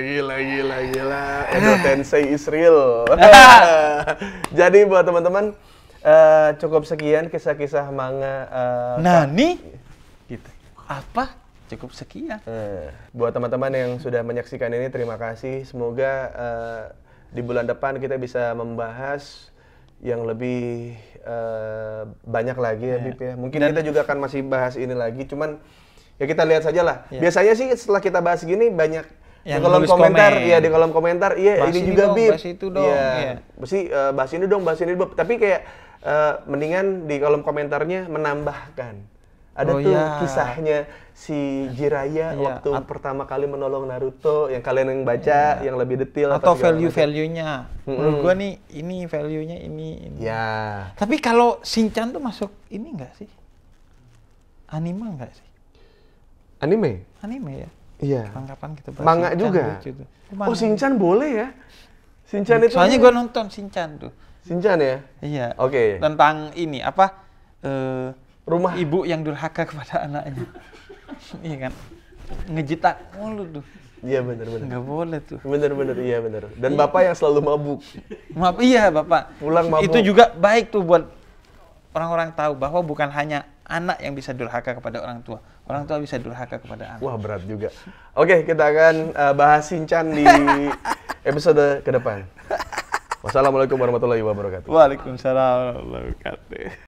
Edo Tensei is real. Jadi buat teman-teman, cukup sekian kisah-kisah manga. Nani? Gitu. Apa? Cukup sekian. Buat teman-teman yang sudah menyaksikan ini, terima kasih. Semoga di bulan depan kita bisa membahas yang lebih banyak lagi ya, Bib ya. Mungkin kita juga akan masih bahas ini lagi, cuman ya kita lihat saja lah. Biasanya sih setelah kita bahas gini banyak yang di kolom komentar, di kolom komentar, bahas ini juga Bib. Bahas itu dong. Bahas ini dong, Bib. Tapi kayak mendingan di kolom komentarnya menambahkan. Ada kisahnya si Jiraiya waktu pertama kali menolong Naruto, yang kalian yang baca, yang lebih detail. Atau value-value-nya. Menurut gua nih, ini value-nya ini. Ya. Tapi kalau Shinchan tuh masuk ini nggak sih? Anime nggak sih? Anime ya? Iya. Kapan kita bahas manga juga. Oh, Shinchan boleh ya? Shinchan itu. Soalnya gua nonton Shinchan tuh. Shinchan ya? Iya. Oke. Tentang ini apa? Rumah ibu yang durhaka kepada anaknya. Iya kan? Ngejitak mulu tuh. Iya benar. Nggak boleh tuh. Benar, iya benar. Dan bapak yang selalu mabuk. Iya bapak. Pulang mabuk. Itu juga baik tuh buat orang-orang tahu bahwa bukan hanya anak yang bisa durhaka kepada orang tua bisa durhaka kepada anak. Wah, berat juga. Oke, kita akan bahas Shinchan di episode ke depan. Wassalamualaikum warahmatullahi wabarakatuh. Waalaikumsalam warahmatullahi wabarakatuh.